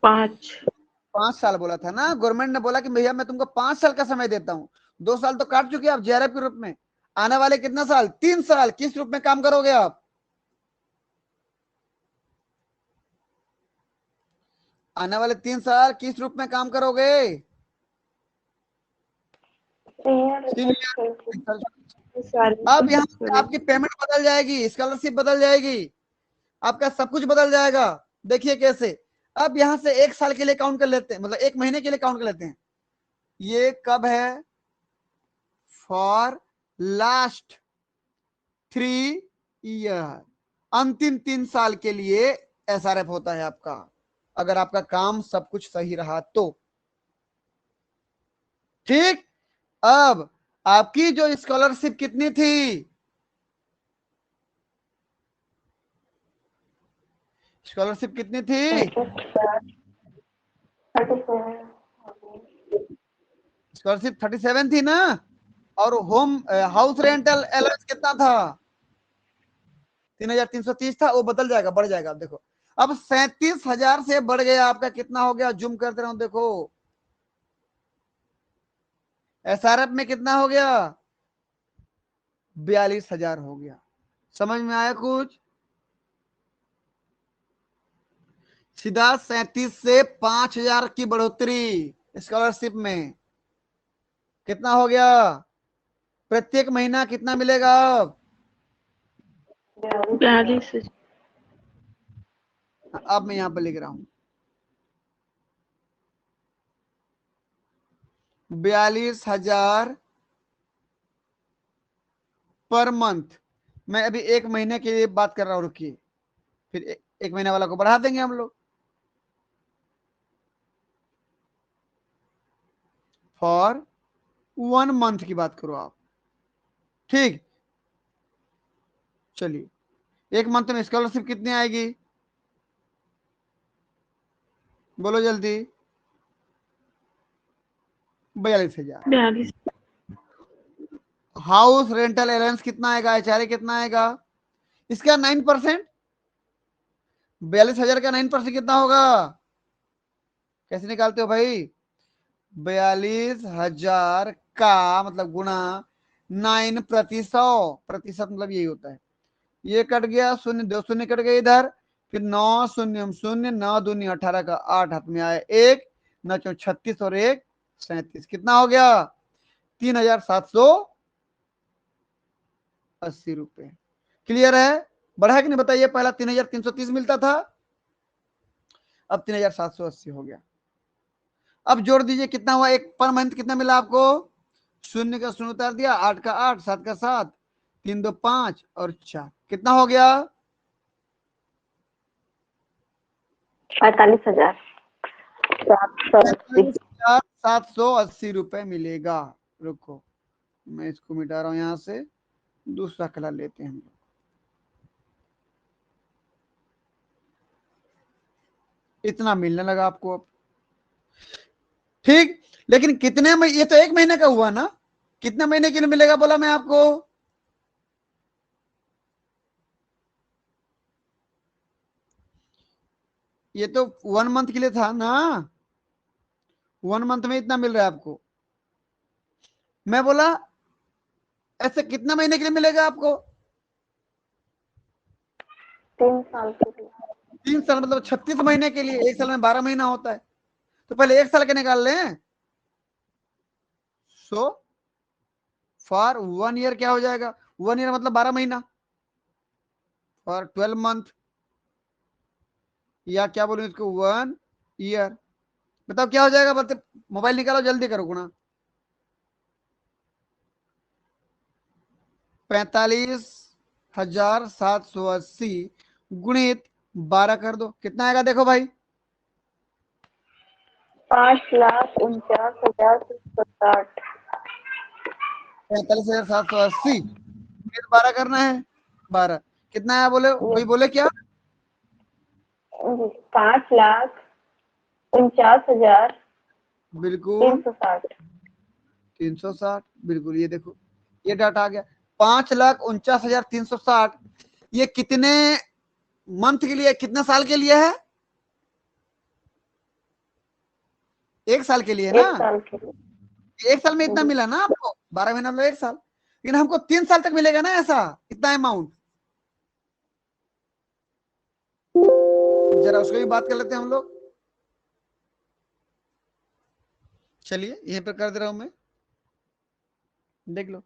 5 साल बोला था ना, गवर्नमेंट ने बोला कि भैया मैं तुमको 5 साल का समय देता हूं, 2 साल तो काट चुके आप जेआरएफ के रूप में, आने वाले कितना साल, 3 साल किस रूप में काम करोगे आप, आने वाले 3 साल किस रूप में काम करोगे, अब यहाँ से आपकी पेमेंट बदल जाएगी, स्कॉलरशिप बदल जाएगी, आपका सब कुछ बदल जाएगा। देखिए कैसे, अब यहां से 1 साल के लिए काउंट कर लेते हैं, मतलब 1 महीने के लिए काउंट कर लेते हैं, ये कब है, फॉर लास्ट 3 ईयर, अंतिम 3 साल के लिए एसआरएफ होता है आपका, अगर आपका काम सब कुछ सही रहा तो। ठीक, अब आपकी जो स्कॉलरशिप कितनी थी, स्कॉलरशिप कितनी थी,
37
स्कॉलरशिप 37 थी ना, और होम हाउस रेंटल अलाउंस कितना था, 3,330 था, वो बदल जाएगा, बढ़ जाएगा। देखो अब 37,000 से बढ़ गया आपका, कितना हो गया, जूम करते रहो, देखो एसआरएफ में कितना हो गया, 42,000 हो गया। समझ में आया कुछ, सीधा 37 से 5,000 की बढ़ोतरी स्कॉलरशिप में, कितना हो गया, प्रत्येक महीना कितना मिलेगा अब,
42,000।
अब मैं यहां पर लिख रहा हूं 42,000 पर मंथ। मैं अभी 1 महीने के लिए बात कर रहा हूं, रुकिए, फिर एक महीने वाला को बढ़ा देंगे हम लोग। फॉर 1 मंथ की बात करो आप, ठीक। चलिए 1 मंथ में स्कॉलरशिप कितनी आएगी, बोलो जल्दी, 42,000।
42।
हाउस रेंटल अलाउंस कितना आएगा, एचआरए कितना आएगा, इसका 9%, 42,000 का 9% कितना होगा, कैसे निकालते हो भाई, 42,000 का मतलब गुणा 9%, प्रतिशत मतलब यही होता है, ये कट गया, शून्य 2 शून्य कट गए इधर, फिर 9 शून्य शून्य, 9 दूनी 18 का 8 हाथ में आया 1, 9 चौ 36 और 1 37, कितना हो गया, 3,780 रुपए। क्लियर है, बढ़ा है कि नहीं बताइए, पहला 3,330 मिलता था, अब 3,780 हो गया। अब जोड़ दीजिए कितना हुआ, एक पर मंथ कितना मिला आपको, शून्य का शून्य उतार दिया, 8 का 8, 7 का 7, 3 2 5 और 4, कितना हो गया,
45,780।
780 रुपए मिलेगा। रुको मैं इसको मिटा रहा हूं, यहां से दूसरा कलर लेते हैं हम लोग, इतना मिलने लगा आपको अब, ठीक। लेकिन कितने में, ये तो 1 महीने का हुआ ना, कितने महीने के लिए मिलेगा बोला मैं आपको, ये तो 1 मंथ के लिए था ना, 1 मंथ में इतना मिल रहा है आपको, मैं बोला ऐसे कितना महीने के लिए मिलेगा आपको,
3 साल के लिए।
3 साल मतलब 36 महीने के लिए, 1 साल में 12 महीना होता है, तो पहले 1 साल के निकाल लें, सो फॉर 1 ईयर क्या हो जाएगा, 1 ईयर मतलब 12 महीना, फॉर 12 मंथ, या क्या बोलूं इसको, 1 ईयर, बताओ क्या हो जाएगा, बता, मोबाइल निकालो जल्दी करो गुणा, 45,780 गुणित 12 कर दो, कितना आएगा देखो भाई,
5,49,360।
45,780 गुणित 12 करना है, 12 कितना आया, बोले भाई, बोले क्या,
5,49,360।
बिल्कुल 360, बिल्कुल, ये देखो ये डाटा आ गया, 5,49,360, ये कितने मंथ के लिए, कितने साल के लिए है, 1 साल के लिए ना,
1 साल के लिए।
1 साल में इतना मिला ना आपको, 12 महीना मतलब 1 साल, लेकिन हमको 3 साल तक मिलेगा ना ऐसा, इतना अमाउंट, जरा उसको भी बात कर लेते हैं हम लोग, चलिए यहीं पर कर दे रहा हूं मैं, देख लो,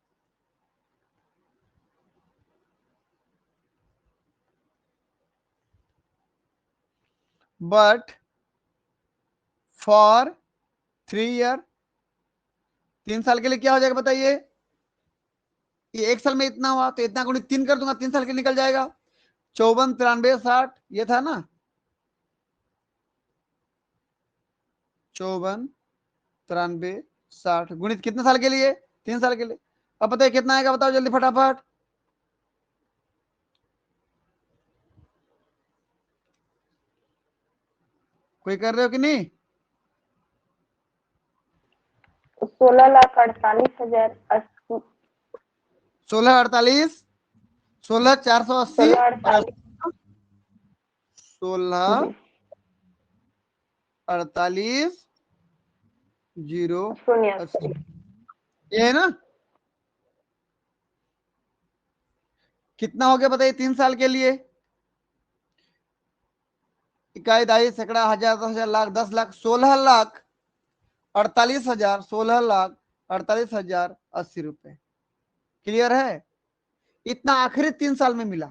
बट फॉर 3 ईयर, 3 साल के लिए क्या हो जाएगा बताइए, ये एक साल में इतना हुआ तो इतना गुणित 3 कर दूंगा, 3 साल के निकल जाएगा। 54, 93, 60 ये था ना, 54, 93, 60 गुणित कितने साल के लिए? 3 साल के लिए। अब बताइए कितना आएगा, बताओ जल्दी फटाफट। कोई कर रहे हो कि नहीं?
16,48,080।
16, 48, 16, 480 और
16,48
16,
जी
48, 0,
0
80 ये है ना। कितना हो गया बताइए 3 साल के लिए? इकाई, दहाई, सैकड़ा, हजार, 10,000, लाख, 10 लाख, 16,48,000, 16,48,080 रुपए। क्लियर है? इतना आखिरी 3 साल में मिला,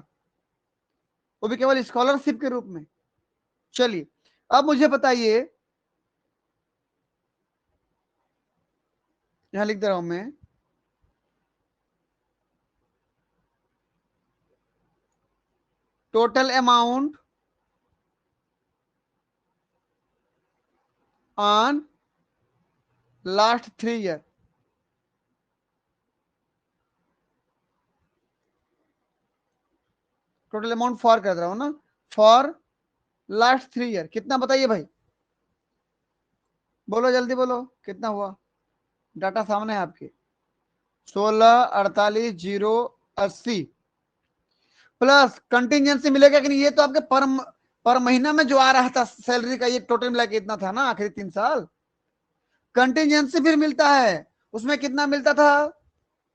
वो भी केवल स्कॉलरशिप के रूप में। चलिए अब मुझे बताइए, यहां लिख दे रहा हूं मैं, total amount on last 3 year. Total amount for कर रहा हूं ना, फॉर लास्ट 3 ईयर कितना बताइए भाई, बोलो जल्दी बोलो कितना हुआ। डाटा सामने है आपके, 16, 48, 0, 80 प्लस कंटिजेंसी मिलेगा कि नहीं? ये तो आपके पर महीना में जो आ रहा था सैलरी का, ये टोटल मिला के इतना था ना आखिरी 3 साल। कंटिजेंसी फिर मिलता है, उसमें कितना मिलता था?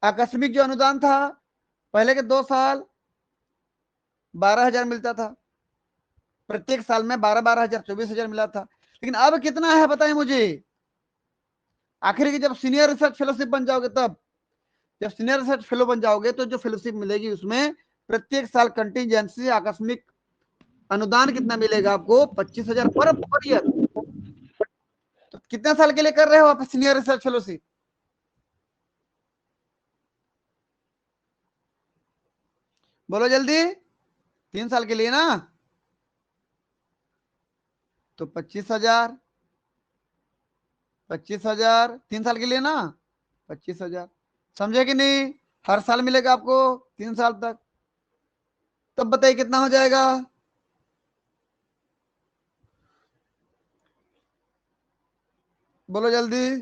आकस्मिक जो अनुदान था पहले के 2 साल 12,000 मिलता था, प्रत्येक साल में 12,000, 24,000 मिला था। लेकिन अब कितना है बताएं मुझे? आखिर की जब सीनियर रिसर्च फेलोशिप बन जाओगे, तब जब सीनियर रिसर्च फेलो बन जाओगे तो जो फेलोशिप मिलेगी उसमें प्रत्येक साल कंटिजेंसी आकस्मिक अनुदान कितना मिलेगा आपको? 25,000 पर ईयर। तो कितने साल के लिए कर रहे हो आप सीनियर रिसर्च फेलोशिप? बोलो जल्दी। 3 साल के लिए ना, तो 25,000, 25,000 3 साल के लिए ना, 25,000। समझे कि नहीं? हर साल मिलेगा आपको 3 साल तक। तब बताइए कितना हो जाएगा? बोलो जल्दी।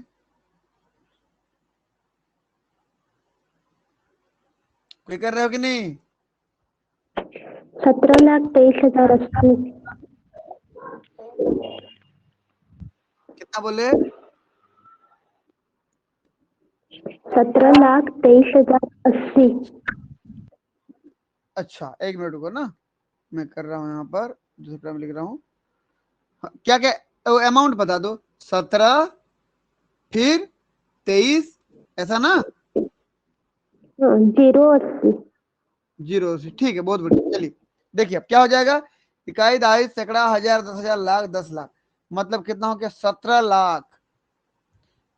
कोई कर रहे हो कि नहीं?
17,23,080।
कितना बोले?
17,23,080।
अच्छा एक मिनट रुको ना, मैं कर रहा हूं यहाँ पर, दूसरा में लिख रहा हूँ। क्या क्या अमाउंट बता दो। 17 फिर 23 ऐसा ना,
080।
0 से ठीक है, बहुत बढ़िया। चलिए देखिए अब क्या हो जाएगा। इकाई, दहाई, सैकड़ा, हजार, 10,000, लाख, 10 लाख, मतलब कितना हो गया? 17,00,000।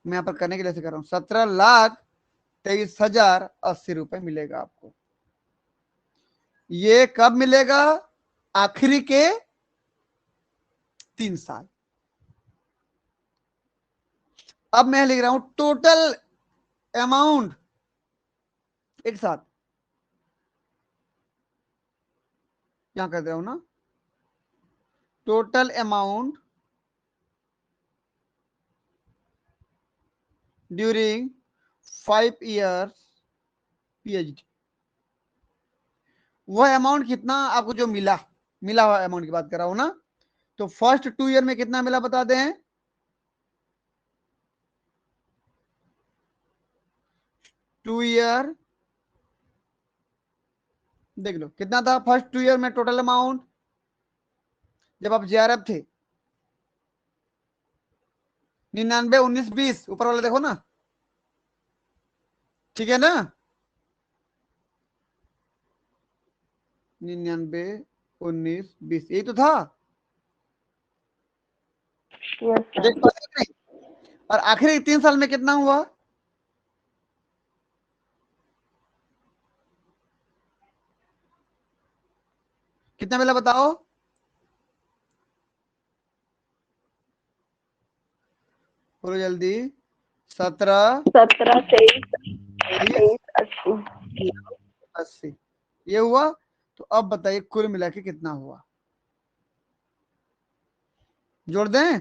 मैं यहाँ पर करने के लिए कर रहा हूँ, 17,23,080 मिलेगा आपको। ये कब मिलेगा? आखिरी के 3 साल। अब मैं लिख रहा हूं टोटल अमाउंट एक साथ, यहां कर दे रहा हूं ना, total amount during 5 years PhD। वह अमाउंट कितना आपको जो मिला, मिला हुआ अमाउंट की बात कर रहा हूं ना। तो फर्स्ट 2 ईयर में कितना मिला बता दें? 2 ईयर देख लो कितना था फर्स्ट 2 ईयर में टोटल अमाउंट, जब आप JRF थे। 99, 19, 20 ऊपर वाला देखो ना, ठीक है ना? 99, 19, 20 यही तो था।
Yes sir.
देख पाते हो नहीं? और आखिरी 3 साल में कितना हुआ? कितना मिला बताओ? बोलो जल्दी। 17,
17, 23,
23,
80।
80 ये हुआ। तो अब बताइए कुल मिला के कितना हुआ? जोड़ दें?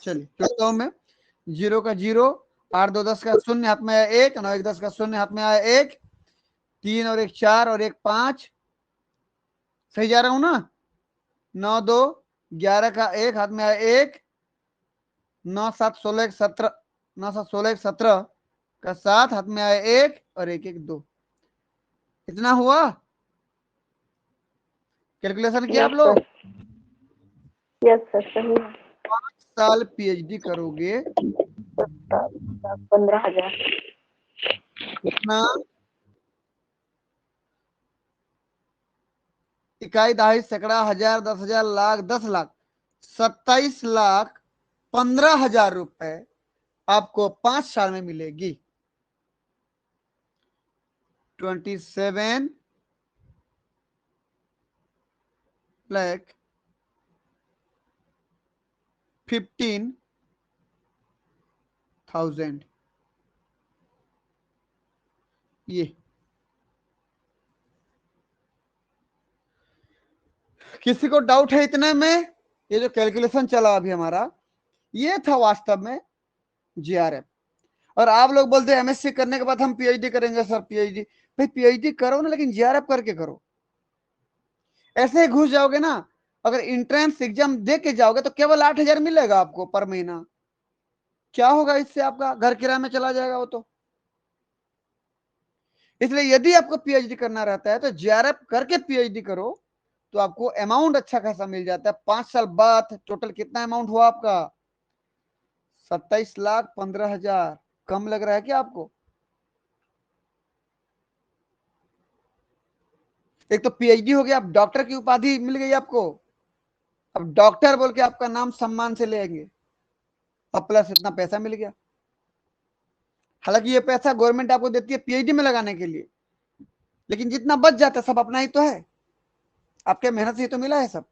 चलिए जोड़ता हूं मैं। 0 का 0, 8 2 10 का 0 हाथ में आया 1, 9 1 10 का 0 हाथ में आया 1, 3 और 1 4 और 1 5, सही जा रहा हूं ना? 9 2 11 का 1 हाथ में आया 1, 9 7 16 1 17, 9 7 16 1 17 का 7 हाथ में आया 1 और 1 1 2। इतना हुआ? कैलकुलेशन किया आप लोग?
यस सर, सही है।
5 साल पीएचडी करोगे
15,000।
कितना? इकाई, दहाई, सैकड़ा, हजार, 10,000, लाख, 10 लाख, 27,15,000 रुपए आपको 5 साल में मिलेगी। 27 लाख 15,000। ये किसी को डाउट है इतने में? ये जो कैलकुलेशन चला अभी हमारा, ये था वास्तव में जीआरएफ। और आप लोग बोलते हैं एमएससी करने के बाद हम पीएचडी करेंगे। सर पीएचडी, भाई पीएचडी करो ना, लेकिन जीआरएफ करके करो। ऐसे ही घुस जाओगे ना, अगर इंट्रेंस एग्जाम दे के जाओगे तो केवल 8,000 मिलेगा आपको पर महीना। क्या होगा इससे? आपका घर किराए में चला जाएगा वो तो। इसलिए यदि आपको पीएचडी करना रहता है तो जीआरएफ करके पीएचडी करो, तो आपको अमाउंट अच्छा खासा मिल जाता है। 5 साल बाद टोटल कितना अमाउंट हुआ आपका? 27,15,000। कम लग रहा है क्या आपको? एक तो पीएचडी हो गया, अब डॉक्टर की उपाधि मिल गई आपको। अब डॉक्टर बोल के आपका नाम सम्मान से लेंगे, अब प्लस इतना पैसा मिल गया। हालांकि ये पैसा गवर्नमेंट आपको देती है पीएचडी में लगाने के लिए, लेकिन जितना बच जाता है सब अपना ही तो है, आपके मेहनत से ही तो मिला है सब।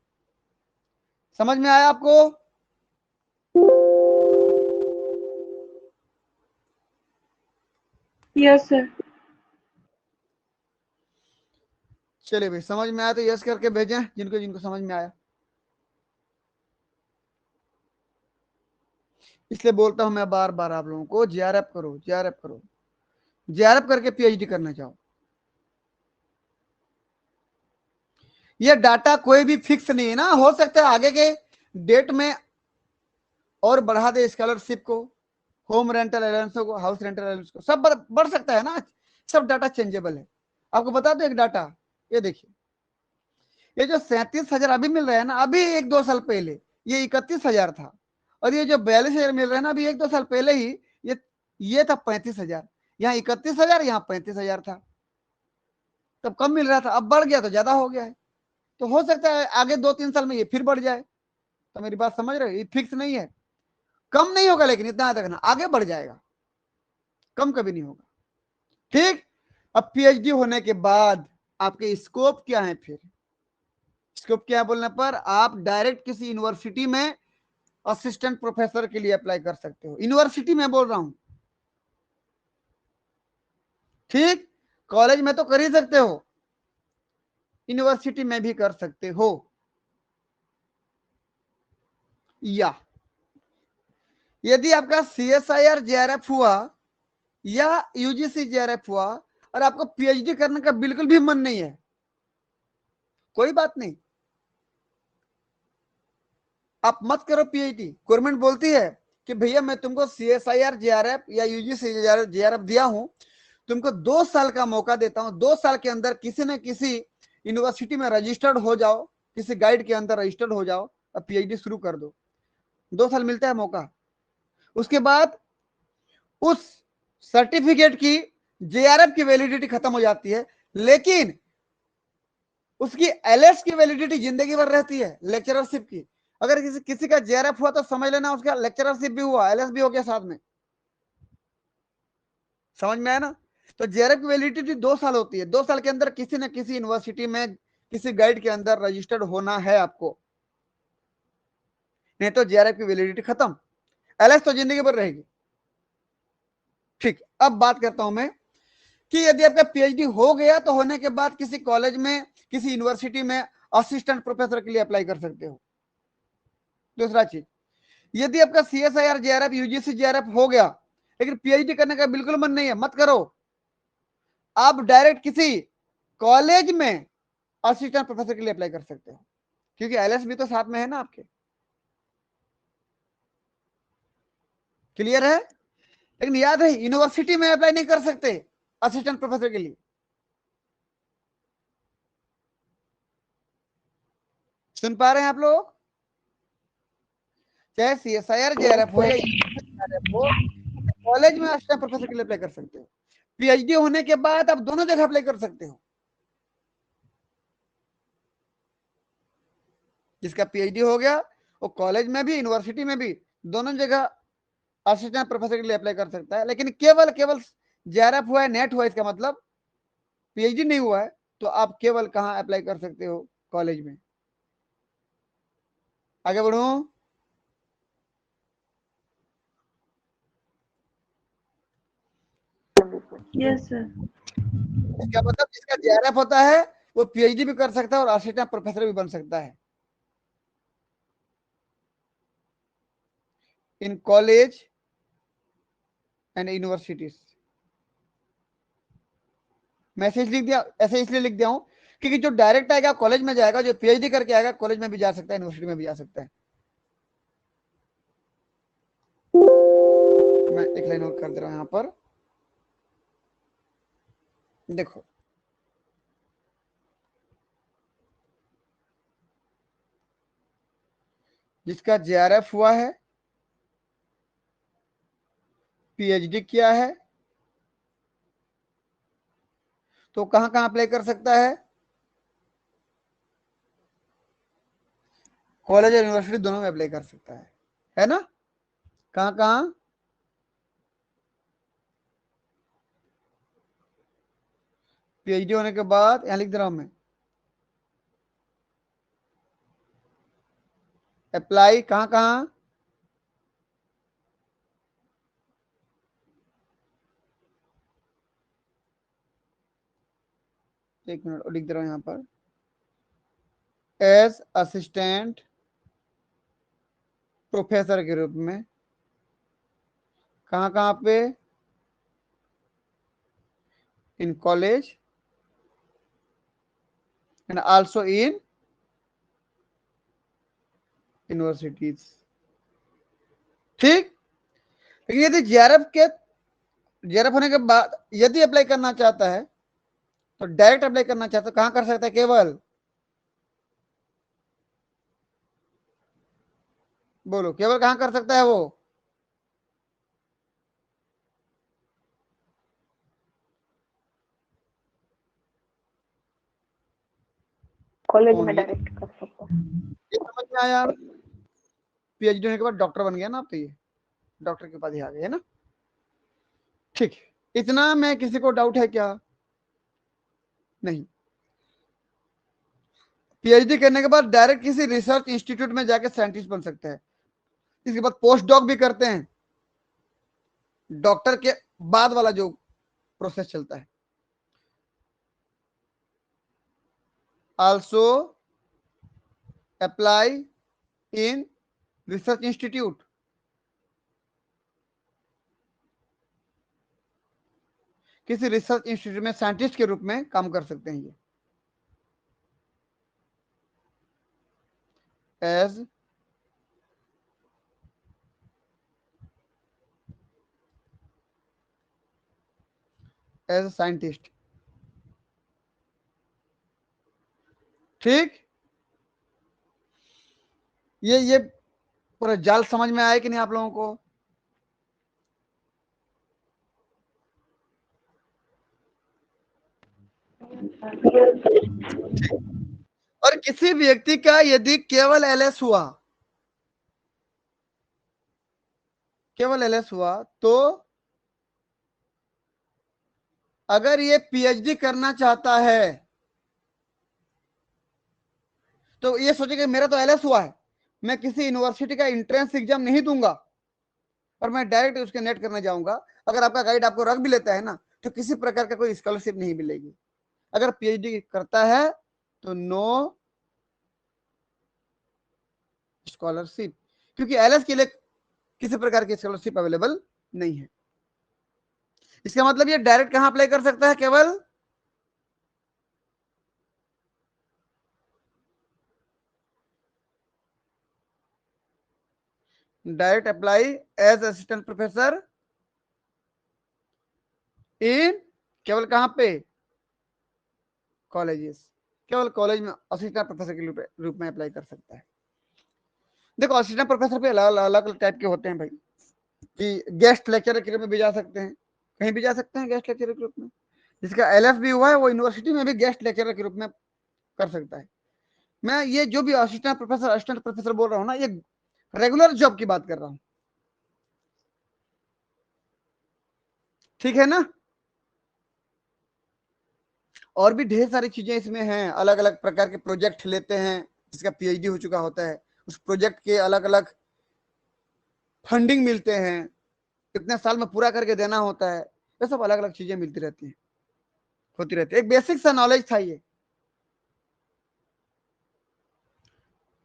समझ में आया आपको?
Yes sir.
चलिए भाई, समझ में आया तो यस करके भेजें जिनको जिनको समझ में आया। इसलिए बोलता हूं मैं बार बार आप लोगों को, जीआरएफ करो, जीआरएफ करो, जीआरएफ करके पीएचडी करना चाहो। ये डाटा कोई भी फिक्स नहीं है ना, हो सकता है आगे के डेट में और बढ़ा दे स्कॉलरशिप को, होम रेंटल अलाउंस को, हाउस रेंटल अलाउंस को, सब बढ़ सकता है ना। सब डाटा चेंजेबल है। आपको बता दो एक डाटा, ये देखिए, ये जो 37,000 अभी मिल रहा है ना, अभी 1-2 साल पहले ये 31,000 था। और ये जो 42,000 मिल रहा है ना, अभी 1-2 साल पहले ही ये था 35,000। यहाँ 31,000, यहाँ 35,000 था। तब कम मिल रहा था, अब बढ़ गया तो ज्यादा हो गया है। तो हो सकता है आगे 2-3 साल में ये फिर बढ़ जाए। तो मेरी बात समझ रहे हो? ये फिक्स नहीं है, कम नहीं होगा, लेकिन इतना याद रखना आगे बढ़ जाएगा, कम कभी नहीं होगा। ठीक। अब पीएचडी होने के बाद आपके स्कोप क्या है? फिर स्कोप क्या है बोलने पर आप डायरेक्ट किसी यूनिवर्सिटी में असिस्टेंट प्रोफेसर के लिए अप्लाई कर सकते हो। यूनिवर्सिटी में बोल रहा हूं, ठीक। कॉलेज में तो कर ही सकते हो, यूनिवर्सिटी में भी कर सकते हो। या यदि आपका सीएसआईआर जेआरएफ हुआ या यूजीसी जेआरएफ हुआ और आपको पीएचडी करने का बिल्कुल भी मन नहीं है, कोई बात नहीं, आप मत करो पीएचडी। गवर्नमेंट बोलती है कि भैया मैं तुमको सीएसआईआर जेआरएफ या यूजीसी जेआरएफ दिया हूं, तुमको 2 साल का मौका देता हूं। 2 साल के अंदर किसी न किसी यूनिवर्सिटी में रजिस्टर्ड हो जाओ, किसी गाइड के अंदर रजिस्टर्ड हो जाओ और पीएचडी शुरू कर दो। 2 साल मिलता है मौका। उसके बाद उस सर्टिफिकेट की जेआरएफ की वैलिडिटी खत्म हो जाती है, लेकिन उसकी एलएस की वैलिडिटी जिंदगी भर रहती है, लेक्चररशिप की। अगर किसी का जेआरएफ हुआ तो समझ लेना उसका लेक्चररशिप भी हुआ, एलएस भी हो गया साथ में। समझ में आया ना। तो जेआरएफ की वैलिडिटी 2 साल होती है, 2 साल के अंदर किसी न किसी यूनिवर्सिटी में किसी गाइड के अंदर रजिस्टर्ड होना है आपको, नहीं तो जेआरएफ की वैलिडिटी खत्म। एलएस तो जिंदगी भर रहेगी। ठीक, अब बात करता हूं मैं कि यदि आपका पीएचडी हो गया तो होने के बाद किसी कॉलेज में किसी यूनिवर्सिटी में असिस्टेंट प्रोफेसर के लिए अप्लाई कर सकते हो। दूसरा चीज, यदि आपका सीएसआईआर जेआरएफ यूजीसी जेआरएफ हो गया लेकिन पीएचडी करने का बिल्कुल मन नहीं है, मत करो, आप डायरेक्ट किसी कॉलेज में असिस्टेंट प्रोफेसर के लिए अप्लाई कर सकते हो, क्योंकि एलएस भी तो साथ में है ना आपके। क्लियर है। लेकिन याद है यूनिवर्सिटी में अप्लाई नहीं कर सकते असिस्टेंट प्रोफेसर के लिए। सुन पा रहे हैं आप लोग। चाहे सीएसआईआर जेआरएफ हो या हो, कॉलेज में असिस्टेंट प्रोफेसर के लिए अप्लाई कर सकते हो। पीएचडी होने के बाद आप दोनों जगह अप्लाई कर सकते हो। जिसका पीएचडी हो गया वो कॉलेज में भी यूनिवर्सिटी में भी दोनों जगह असिस्टेंट प्रोफेसर के लिए अप्लाई कर सकता है। लेकिन केवल केवल जेआरएफ हुआ है, नेट हुआ है, इसका मतलब पीएचडी नहीं हुआ है, तो आप केवल कहां अप्लाई कर सकते हो? कॉलेज में। आगे बढ़ू।
Yes, sir.
इसका मतलब जिसका जेआरएफ होता है वो पीएचडी भी कर सकता है और असिस्टेंट प्रोफेसर भी बन सकता है in college and universities. Message लिख दिया, ऐसे इसलिए लिख दिया हूं क्योंकि जो डायरेक्ट आएगा कॉलेज में जाएगा, जो पीएचडी करके आएगा कॉलेज में भी जा सकता है, यूनिवर्सिटी में भी जा सकता है। मैं एक लाइन और कर दे रहा हूं यहां पर, देखो। जिसका जेआरएफ हुआ है, पीएचडी किया है, तो कहां कहां अप्लाई कर सकता है? कॉलेज और यूनिवर्सिटी दोनों में अप्लाई कर सकता है ना। कहां कहां? पीएचडी होने के बाद, यहां लिख दे रहा हूं मैं, अप्लाई कहां कहां? एक मिनट और लिख दे रहा हूं यहां पर, एज असिस्टेंट प्रोफेसर के रूप में। कहां कहां पे? In college and also in universities. ठीक। लेकिन यदि जेआरएफ होने के बाद यदि अप्लाई करना चाहता है तो डायरेक्ट अप्लाई करना चाहता है, कहां कर सकता है? केवल बोलो, केवल कहां कर सकता है वो?
College
Only।
में डायरेक्ट कर सकता है।
ये समझ में आया? पीएचडी होने के बाद डॉक्टर बन गया ना आप, तो ये डॉक्टर के उपाधि आ गई है ना। ठीक, इतना में किसी को डाउट है क्या? नहीं। पीएचडी करने के बाद डायरेक्ट किसी रिसर्च इंस्टीट्यूट में जाके साइंटिस्ट बन सकता है। इसके बाद पोस्ट डॉक भी करते हैं, डॉक्टर के बाद वाला जो प्रोसेस चलता है। Also apply in research institute. किसी रिसर्च इंस्टीट्यूट में साइंटिस्ट के रूप में काम कर सकते हैं ये, एज साइंटिस्ट। ठीक। ये पूरा जाल समझ में आया कि नहीं आप लोगों को? और किसी व्यक्ति का यदि केवल एलएस हुआ, केवल एलएस हुआ, तो अगर ये पीएचडी करना चाहता है तो ये सोचेगा मेरा तो एलएस हुआ है, मैं किसी यूनिवर्सिटी का एंट्रेंस एग्जाम नहीं दूंगा और मैं डायरेक्ट उसके नेट करने जाऊंगा। अगर आपका गाइड आपको रख भी लेता है ना तो किसी प्रकार का कोई स्कॉलरशिप नहीं मिलेगी। अगर पीएचडी करता है तो नो स्कॉलरशिप, क्योंकि एलएस के लिए किसी प्रकार की स्कॉलरशिप अवेलेबल नहीं है। इसका मतलब ये डायरेक्ट कहां अप्लाई कर सकता है, केवल direct apply as assistant professor in, केवल कहां पे, कॉलेजेस, केवल कॉलेज में असिस्टेंट प्रोफेसर के रूप में अप्लाई कर सकता है। देखो असिस्टेंट प्रोफेसर पे अलग अलग टाइप के होते हैं भाई, कि गेस्ट लेक्चरर के रूप में भी जा सकते हैं, कहीं भी जा सकते हैं गेस्ट लेक्चरर के रूप में। जिसका एलएफ भी हुआ है वो यूनिवर्सिटी में भी गेस्ट लेक्चरर के रूप में कर सकता है। मैं ये जो भी असिस्टेंट प्रोफेसर बोल रहा हूँ ना, ये रेगुलर जॉब की बात कर रहा हूँ, ठीक है ना। और भी ढेर सारी चीजें इसमें हैं, अलग अलग प्रकार के प्रोजेक्ट लेते हैं, जिसका पीएचडी हो चुका होता है उस प्रोजेक्ट के अलग अलग फंडिंग मिलते हैं, कितने साल में पूरा करके देना होता है, ये सब अलग अलग चीजें मिलती रहती हैं, होती रहती है। एक बेसिक सा नॉलेज था ये,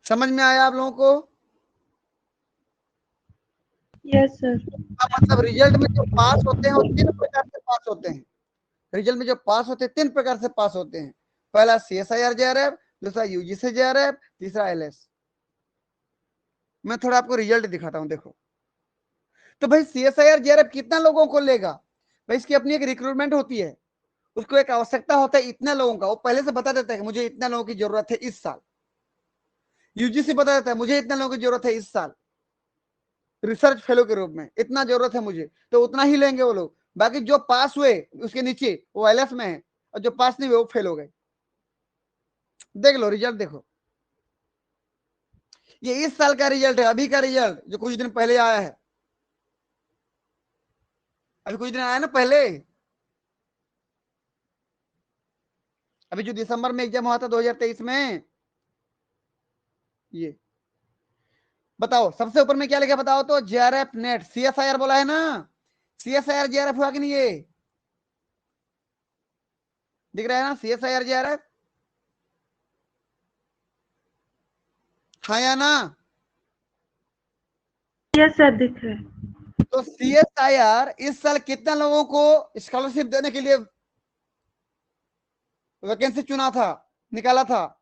समझ में आया आप लोगों को?
Yes sir.
मतलब रिजल्ट में जो पास होते हैं वो 3 प्रकार से पास होते हैं। रिजल्ट में जो पास होते हैं 3 प्रकार से पास होते हैं। पहला CSIR JRF, दूसरा UGC JRF, तीसरा LS। मैं थोड़ा आपको रिजल्ट दिखाता हूं, देखो। तो भाई CSIR JRF कितना लोगों को लेगा भाई, इसकी अपनी एक रिक्रूटमेंट होती है, उसको एक आवश्यकता होता है इतने लोगों का, वो पहले से बता देता है कि मुझे इतने लोगों की जरूरत है इस साल। यूजीसी बता देता है मुझे इतने लोगों की जरूरत है इस साल, रिसर्च फेलो के रूप में इतना जरूरत है मुझे, तो उतना ही लेंगे वो लोग। बाकी जो पास हुए उसके नीचे वो एलएस में है, और जो पास नहीं हुए वो फेल हो गए। देख लो रिजल्ट, देखो ये इस साल का रिजल्ट है, अभी का रिजल्ट जो कुछ दिन पहले आया है, अभी कुछ दिन आया ना पहले, अभी जो दिसंबर में एग्जाम हुआ था 2023 में। ये बताओ सबसे ऊपर में क्या लिखा बताओ तो, JRF नेट, CSIR बोला है ना, CSIR JRF हुआ कि नहीं, ये दिख रहा है ना CSIR JRF, हाँ या ना?
यस सर दिख रहा है।
तो CSIR इस साल कितना लोगों को स्कॉलरशिप देने के लिए वैकेंसी चुना था, निकाला था,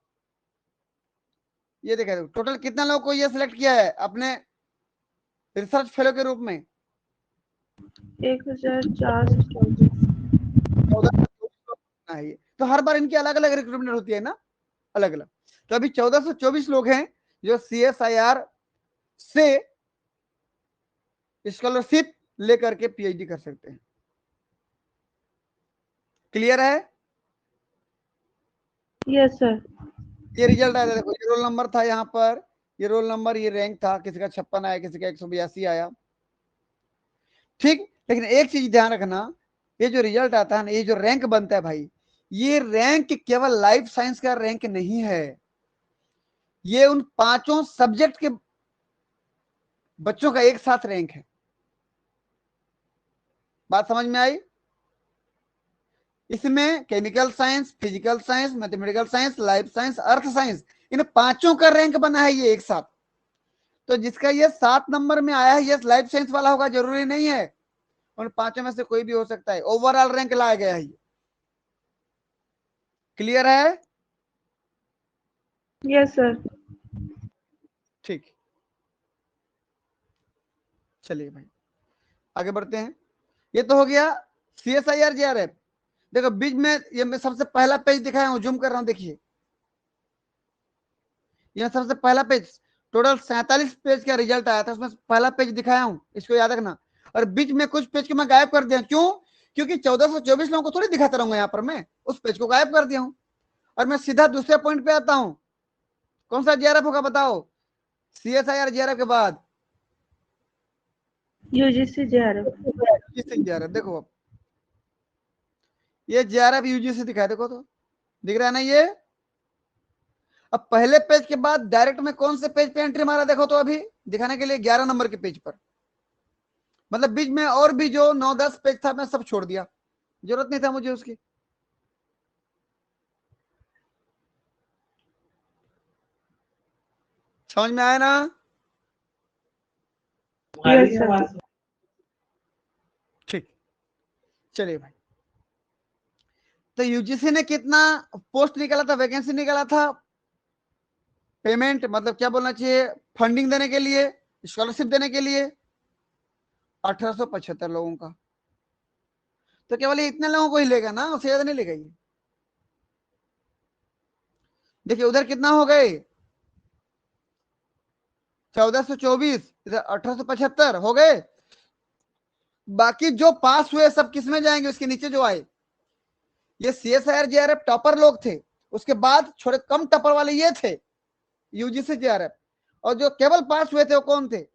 ये देखा टोटल कितना लोगों को ये सिलेक्ट किया है अपने रिसर्च फेलो के रूप में,
1424।
1424 है। तो हर बार इनकी अलग अलग रिक्रूटमेंट होती है ना, अलग अलग। तो अभी 1424 लोग हैं जो CSIR से स्कॉलरशिप लेकर के पीएचडी कर सकते हैं। क्लियर है?
Yes sir.
ये रिजल्ट आया था, देखो ये रोल नंबर था यहाँ पर, ये रोल नंबर, ये रैंक था, किसी का 56 आया, किसी का 182 आया, ठीक। लेकिन एक चीज ध्यान रखना, ये जो रिजल्ट आता है ना, ये जो रैंक बनता है भाई, ये रैंक केवल लाइफ साइंस का रैंक नहीं है, ये उन 5 सब्जेक्ट के बच्चों का एक साथ रैंक है। बात समझ में आई? इसमें chemical science, physical science, mathematical science, life science, earth science, इन 5 का रैंक बना है ये एक साथ। तो जिसका ये 7 नंबर में आया है ये लाइफ साइंस वाला होगा जरूरी नहीं है, उन 5 में से कोई भी हो सकता है, ओवरऑल रैंक लाया गया है ये। क्लियर है?
Yes sir.
ठीक, चलिए भाई आगे बढ़ते हैं। ये तो हो गया CSIR JRF। देखो बीच में ये मैं सबसे पहला पेज दिखाया हूं, जूम कर रहा हूं, देखिए ये सबसे पहला पेज, टोटल 47 पेज का रिजल्ट आया था, उसमें पहला पेज दिखाया हूं, इसको याद रखना। और बीच में कुछ पेज को मैं गायब कर दिया, क्यों? क्योंकि 1424 लोगों को थोड़ी दिखाता रहूंगा यहाँ पर, मैं उस पेज को गायब कर दिया हूं और मैं सीधा दूसरे पॉइंट पे आता हूं। कौन सा JRF होगा बताओ CSIR JRF के बाद?
UGC JRF।
JRF। देखो अब ये JRF UGC दिखाया, देखो तो दिख रहा है ना ये। अब पहले पेज के बाद डायरेक्ट में कौन से पेज पे एंट्री मारा, देखो तो अभी दिखाने के लिए 11 नंबर के पेज पर। मतलब बीच में और भी जो 9-10 पेज था मैं सब छोड़ दिया, जरूरत नहीं था मुझे उसकी। समझ में आया ना?
Yes sir.
ठीक, चलिए भाई। तो यूजीसी ने कितना पोस्ट निकाला था, वैकेंसी निकाला था? पेमेंट मतलब क्या बोलना चाहिए, फंडिंग देने के लिए, स्कॉलरशिप देने के लिए 1875 लोगों का। तो केवल इतने लोगों को ही लेगा ना, उससे ज्यादा नहीं लेगा ये। देखिए उधर कितना हो गए, 1424, इधर 1875 हो गए। बाकी जो पास हुए सब किस में जाएंगे, उसके नीचे जो आए, ये CSIR JRF टॉपर लोग थे, उसके बाद थोड़े कम टॉपर वाले ये थे UGC JRF, और जो केवल पास हुए थे वो कौन थे?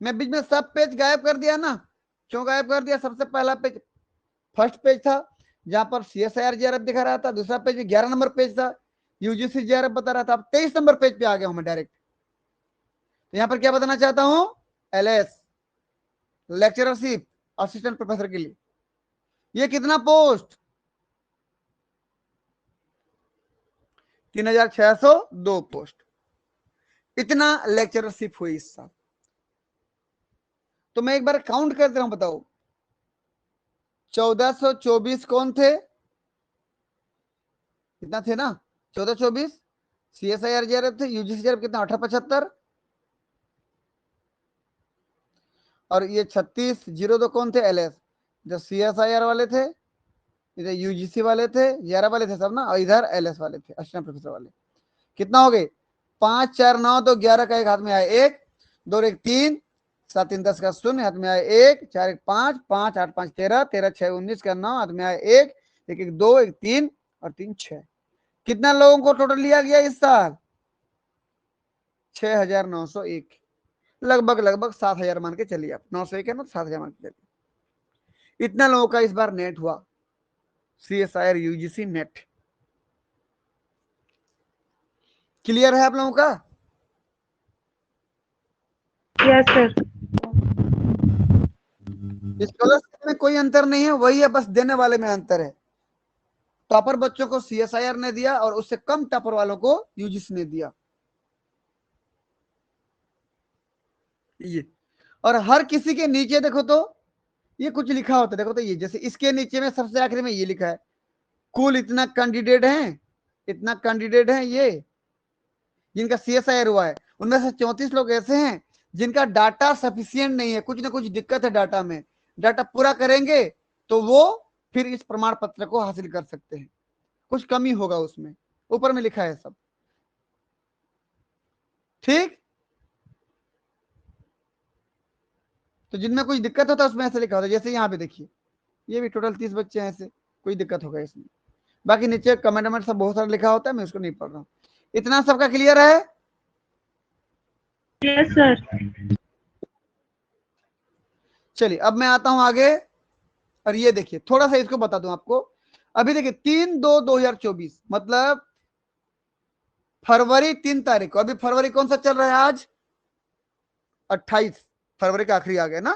मैं बीच में सब पेज गायब कर दिया ना, क्यों गायब कर दिया? सबसे पहला पेज फर्स्ट पेज था जहां पर CSIR JRF दिखा रहा था, दूसरा पेज 11 नंबर पेज था, UGC JRF बता रहा था। अब 23 नंबर पेज पे आ गया हूं मैं डायरेक्ट। तो यहां पर क्या बताना चाहता हूं, LS लेक्चरशिप असिस्टेंट प्रोफेसर के लिए ये कितना पोस्ट, 3602 पोस्ट, इतना लेक्चरशिप हुई इस साल। तो मैं एक बार काउंट करते रहा हूं, बताओ 1424 कौन थे, कितना थे ना, 1424 CSIR JRF थे, UGC JRF कितना 1875, और ये 3602 कौन थे, LS। जो CSIR वाले थे, इधर UGC वाले थे, JRF वाले थे सब ना, और इधर LS वाले थे, असिस्टेंट प्रोफेसर वाले। कितना हो गए, 5 4 9 तो 11 का एक हाथ में आए 1, 2 1 3, 7 3 10 का शून्य हाथ में आए 1, 4 1 5, 5 8 5 13, 13 6 19 का 9 हाथ में आए 1 1 1 2 1 3 और 3 6। कितना लोगों को टोटल लिया गया इस साल, 6901, लगभग 7000 मान के चलिए आप, 901 है ना, 7000 मान के चलिए। इतना लोगों का इस बार नेट हुआ, CSIR UGC नेट। क्लियर है आप लोगों का?
Yes sir.
स्कॉलरशिप में कोई अंतर नहीं है, वही है, बस देने वाले में अंतर है। टॉपर बच्चों को CSIR ने दिया और उससे कम टॉपर वालों को UGC ने दिया। ये और हर किसी के नीचे देखो तो ये कुछ लिखा होता है, देखो तो ये जैसे इसके नीचे में सबसे आखिरी में ये लिखा है, कुल इतना कैंडिडेट है, इतना कैंडिडेट है ये जिनका CSIR हुआ है। उनमें से 34 लोग ऐसे हैं जिनका डाटा सफिशिएंट नहीं है, कुछ ना कुछ दिक्कत है डाटा में। डाटा पूरा करेंगे तो वो फिर इस प्रमाण पत्र को हासिल कर सकते हैं, कुछ कमी होगा उसमें, ऊपर में लिखा है सब। ठीक, तो जिनमें कुछ दिक्कत होता है उसमें ऐसे लिखा होता है, जैसे यहाँ पे देखिए ये भी टोटल 30 बच्चे हैं, ऐसे कोई दिक्कत होगा इसमें। बाकी नीचे कमेंट वमेंट सब बहुत सारा लिखा होता है, मैं उसको नहीं पढ़ रहा हूँ। इतना सबका क्लियर है?
Yes sir.
चलिए अब मैं आता हूं आगे, और ये देखिए थोड़ा सा इसको बता दूं आपको। अभी देखिए 3/2/2024 मतलब फरवरी 3 तारीख को, अभी फरवरी कौन सा चल रहा है आज, 28 फरवरी का आखिरी आ गया ना।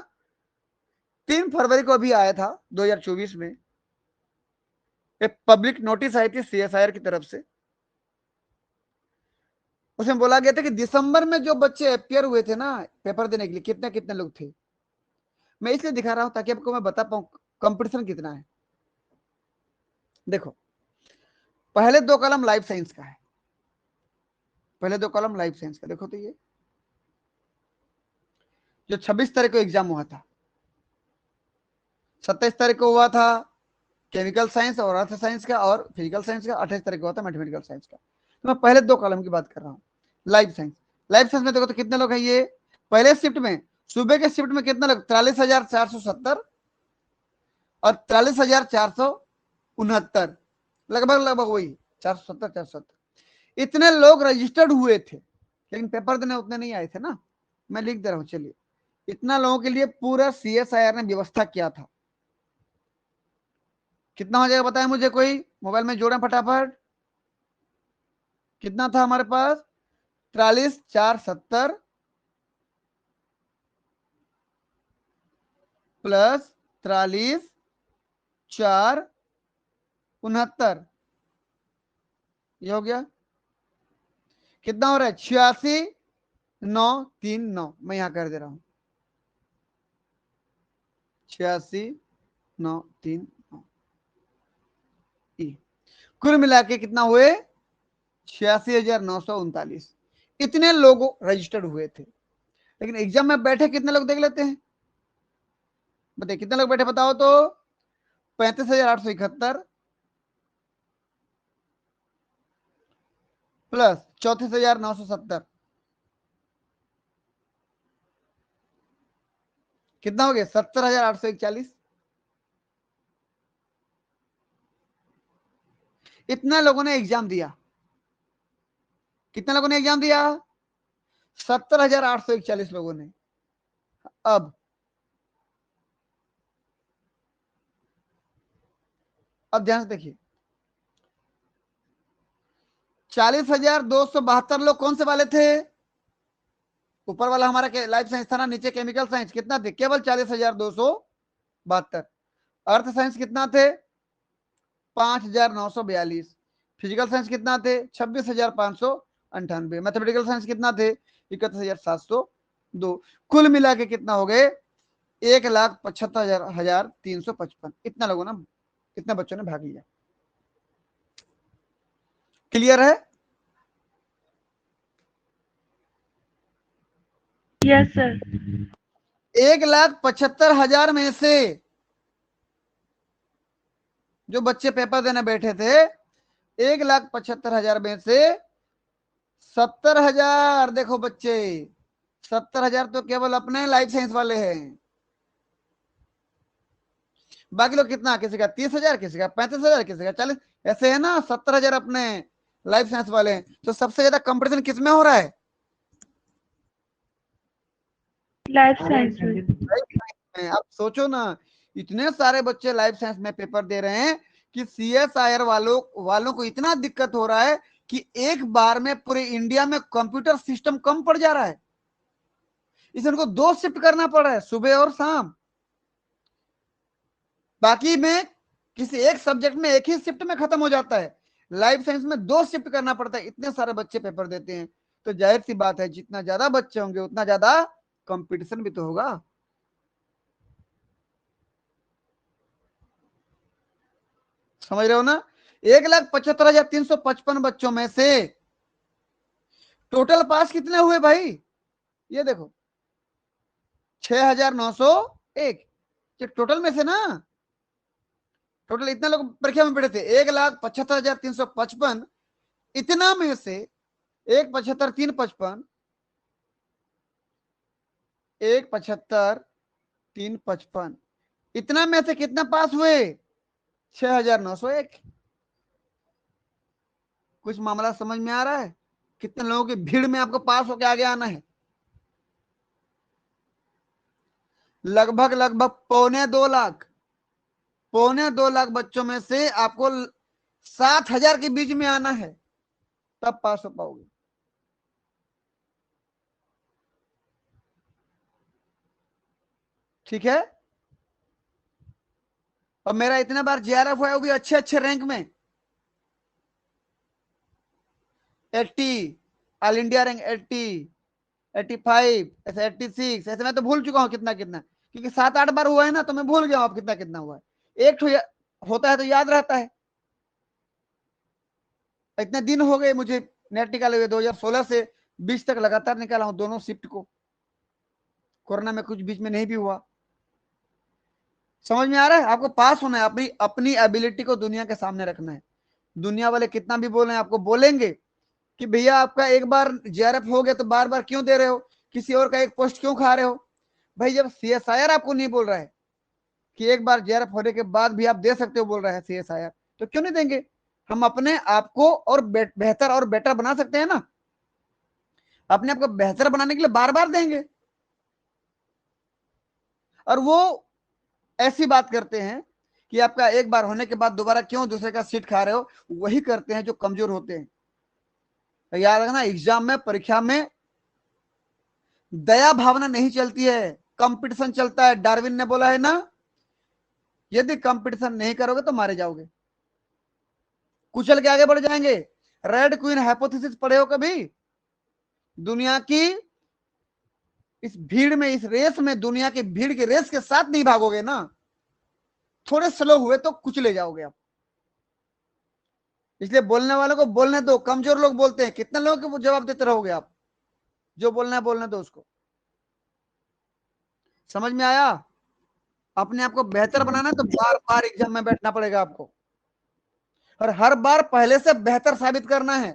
3 फरवरी को अभी आया था 2024 में एक पब्लिक नोटिस आई थी CSIR की तरफ से। उसमें बोला गया था कि दिसंबर में जो बच्चे अपियर हुए थे ना पेपर देने के लिए, कितने कितने लोग थे। मैं इसलिए दिखा रहा हूं ताकि आपको मैं बता पाऊं कंपटीशन कितना है। देखो पहले 2 कॉलम लाइफ साइंस का है, पहले 2 कॉलम लाइफ साइंस का। देखो तो ये जो 26 तारीख को एग्जाम हुआ था, 27 तारीख को हुआ था केमिकल साइंस और अर्थ साइंस का और फिजिकल साइंस का, 28 तारीख को हुआ था मैथमेटिकल साइंस का। तो मैं पहले 2 कॉलम की बात कर रहा हूँ। लाइफ साइंस, लाइफ साइंस में देखो तो कितने लोग हैं ये, पहले शिफ्ट में सुबह के शिफ्ट में कितने लोग, 43,470 और 43,469, लगभग वही 470 इतने लोग रजिस्टर्ड हुए थे, लेकिन पेपर देने उतने नहीं आए थे ना। मैं लिख दे रहा हूं, चलिए इतना लोगों के लिए पूरा CSIR ने व्यवस्था किया था। कितना हो जाएगा बताएं मुझे, कोई मोबाइल में जोड़ें फटाफट। कितना था हमारे पास? 43,470 प्लस 43,469, ये हो गया। कितना हो रहा है? 86,939। मैं यहां कर दे रहा हूं 86,939। कुल मिला के कितना हुए? 86,939। इतने लोग रजिस्टर्ड हुए थे। लेकिन एग्जाम में बैठे कितने लोग देख लेते हैं, बताइए कितने लोग बैठे बताओ तो? 35,871 प्लस 34,970, कितना हो गया? 70,841। इतना लोगों ने एग्जाम दिया। कितने लोगों ने एग्जाम दिया? 70,841 लोगों ने। अब ध्यान से देखिए, 40,272 लोग कौन से वाले थे? ऊपर वाला हमारा लाइफ साइंस था ना, नीचे केमिकल साइंस। कितना थे? केवल 40,272। अर्थ साइंस कितना थे? 5,942। फिजिकल साइंस कितना थे? 26,598। मैथमेटिकल साइंस कितना थे? 31,702। कुल मिला के कितना हो गए? 1,75,355। इतना लोगों ना, इतना बच्चों ने भाग लिया। क्लियर है?
Yes sir.
1,75,000 में से जो बच्चे पेपर देने बैठे थे, 1,75,000 में से 70,000, देखो बच्चे, 70,000 तो केवल अपने लाइफ साइंस वाले हैं। बाकी लोग कितना? किसी का 30,000, किसी का 35,000, किसी का 40, ऐसे है ना। 70,000 अपने लाइफ साइंस वाले हैं। तो सबसे ज्यादा कंपटीशन किसमें हो रहा है?
लाइफ साइंस में।
आप सोचो ना, इतने सारे बच्चे लाइफ साइंस में पेपर दे रहे हैं कि CSIR वालों को इतना दिक्कत हो रहा है कि एक बार में पूरे इंडिया में कंप्यूटर सिस्टम कम पड़ जा रहा है। इसे उनको 2 शिफ्ट करना पड़ रहा है, सुबह और शाम। बाकी में किसी एक सब्जेक्ट में एक ही शिफ्ट में खत्म हो जाता है, लाइफ साइंस में 2 शिफ्ट करना पड़ता है। इतने सारे बच्चे पेपर देते हैं, तो जाहिर सी बात है जितना ज्यादा बच्चे होंगे उतना ज्यादा कंपटीशन भी तो होगा। समझ रहे हो ना? 1,75,355 बच्चों में से टोटल पास कितने हुए भाई? ये देखो, 6,901। टोटल में से ना, टोटल इतने लोग परीक्षा में बैठे थे, 1,75,355। इतना में से 1,75,355, 1,75,355, इतना में से कितना पास हुए? 6,901। कुछ मामला समझ में आ रहा है? कितने लोगों की भीड़ में आपको पास होकर आगे आना है? लगभग लगभग 2.25 लाख, 2.25 लाख बच्चों में से आपको 7,000 के बीच में आना है, तब पास हो पाओगे। ठीक है? और मेरा इतने बार JRF हुआ है, वो भी अच्छे अच्छे रैंक में। 80, ऑल इंडिया रैंक 80, 85, ऐसे 86, ऐसे मैं तो भूल चुका हूँ कितना कितना, क्योंकि 7-8 बार हुआ है ना, तो मैं भूल गया हूँ अब कितना कितना हुआ है। एक होता है तो याद रहता है। इतने दिन हो गए मुझे नेट निकाले हुए, 2016 से 20 तक लगातार निकाला हूं दोनों शिफ्ट को। कोरोना में कुछ बीच में नहीं भी हुआ। समझ में आ रहा है? आपको पास होना है, अपनी अपनी एबिलिटी को दुनिया के सामने रखना है। दुनिया वाले कितना भी बोले, आपको बोलेंगे कि भैया आपका एक बार JRF हो गया तो बार बार क्यों दे रहे हो, किसी और का एक पोस्ट क्यों खा रहे हो? भाई जब CSIR आपको नहीं बोल रहा है कि एक बार JRF होने के बाद भी आप दे सकते हो, बोल रहा है CSIR, तो क्यों नहीं देंगे? हम अपने आप को और बेहतर और बेटर बना सकते हैं ना। अपने आप को बेहतर बनाने के लिए बार बार देंगे। और वो ऐसी बात करते हैं कि आपका एक बार होने के बाद दोबारा क्यों दूसरे का सीट खा रहे हो, वही करते हैं जो कमजोर होते हैं। तो याद रखना, एग्जाम में, परीक्षा में दया भावना नहीं चलती है, कंपटीशन चलता है। डार्विन ने बोला है ना, यदि कंपटीशन नहीं करोगे तो मारे जाओगे, कुचल के आगे बढ़ जाएंगे। रेड क्वीन हाइपोथेसिस पढ़े हो कभी? दुनिया की इस भीड़ में, इस रेस में, दुनिया की भीड़ के रेस के साथ नहीं भागोगे ना, थोड़े स्लो हुए तो कुचले जाओगे आप। इसलिए बोलने वालों को बोलने दो। कमजोर लोग बोलते हैं, कितने लोगों को जवाब देते रहोगे आप? जो बोलना है बोलने दो उसको। समझ में आया? अपने आप को बेहतर बनाना है तो बार बार एग्जाम में बैठना पड़ेगा आपको, और हर बार पहले से बेहतर साबित करना है,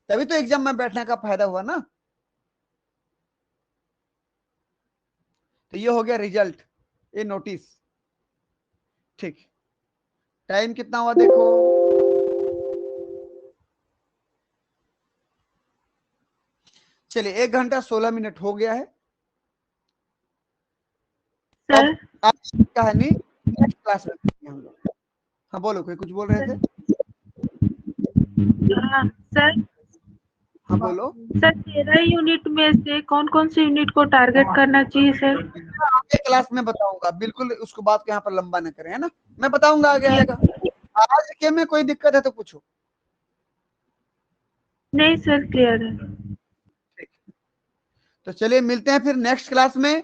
तभी तो एग्जाम में बैठने का फायदा हुआ ना। तो ये हो गया रिजल्ट, ये नोटिस। ठीक, टाइम कितना हुआ देखो। चलिए 1 घंटा 16 मिनट हो गया है।
सर
अब आज कहानी नेक्स्ट क्लास में करेंगे हम लोग। हाँ बोलो, कोई कुछ बोल रहे थे?
सर
हाँ बोलो।
सर 13 यूनिट में से कौन कौन से यूनिट को टारगेट करना चाहिए सर?
आगे क्लास में बताऊंगा, बिल्कुल उसको बात को यहाँ पर लंबा न करें, है ना, मैं बताऊंगा आगे आएगा। आज के में कोई दिक्कत है तो पूछो।
नहीं सर, क्लियर है।
तो चलिए मिलते हैं फिर नेक्स्ट क्लास में।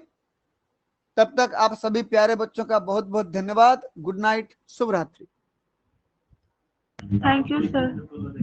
तब तक आप सभी प्यारे बच्चों का बहुत बहुत धन्यवाद। गुड नाइट, शुभ रात्रि।
Thank you sir.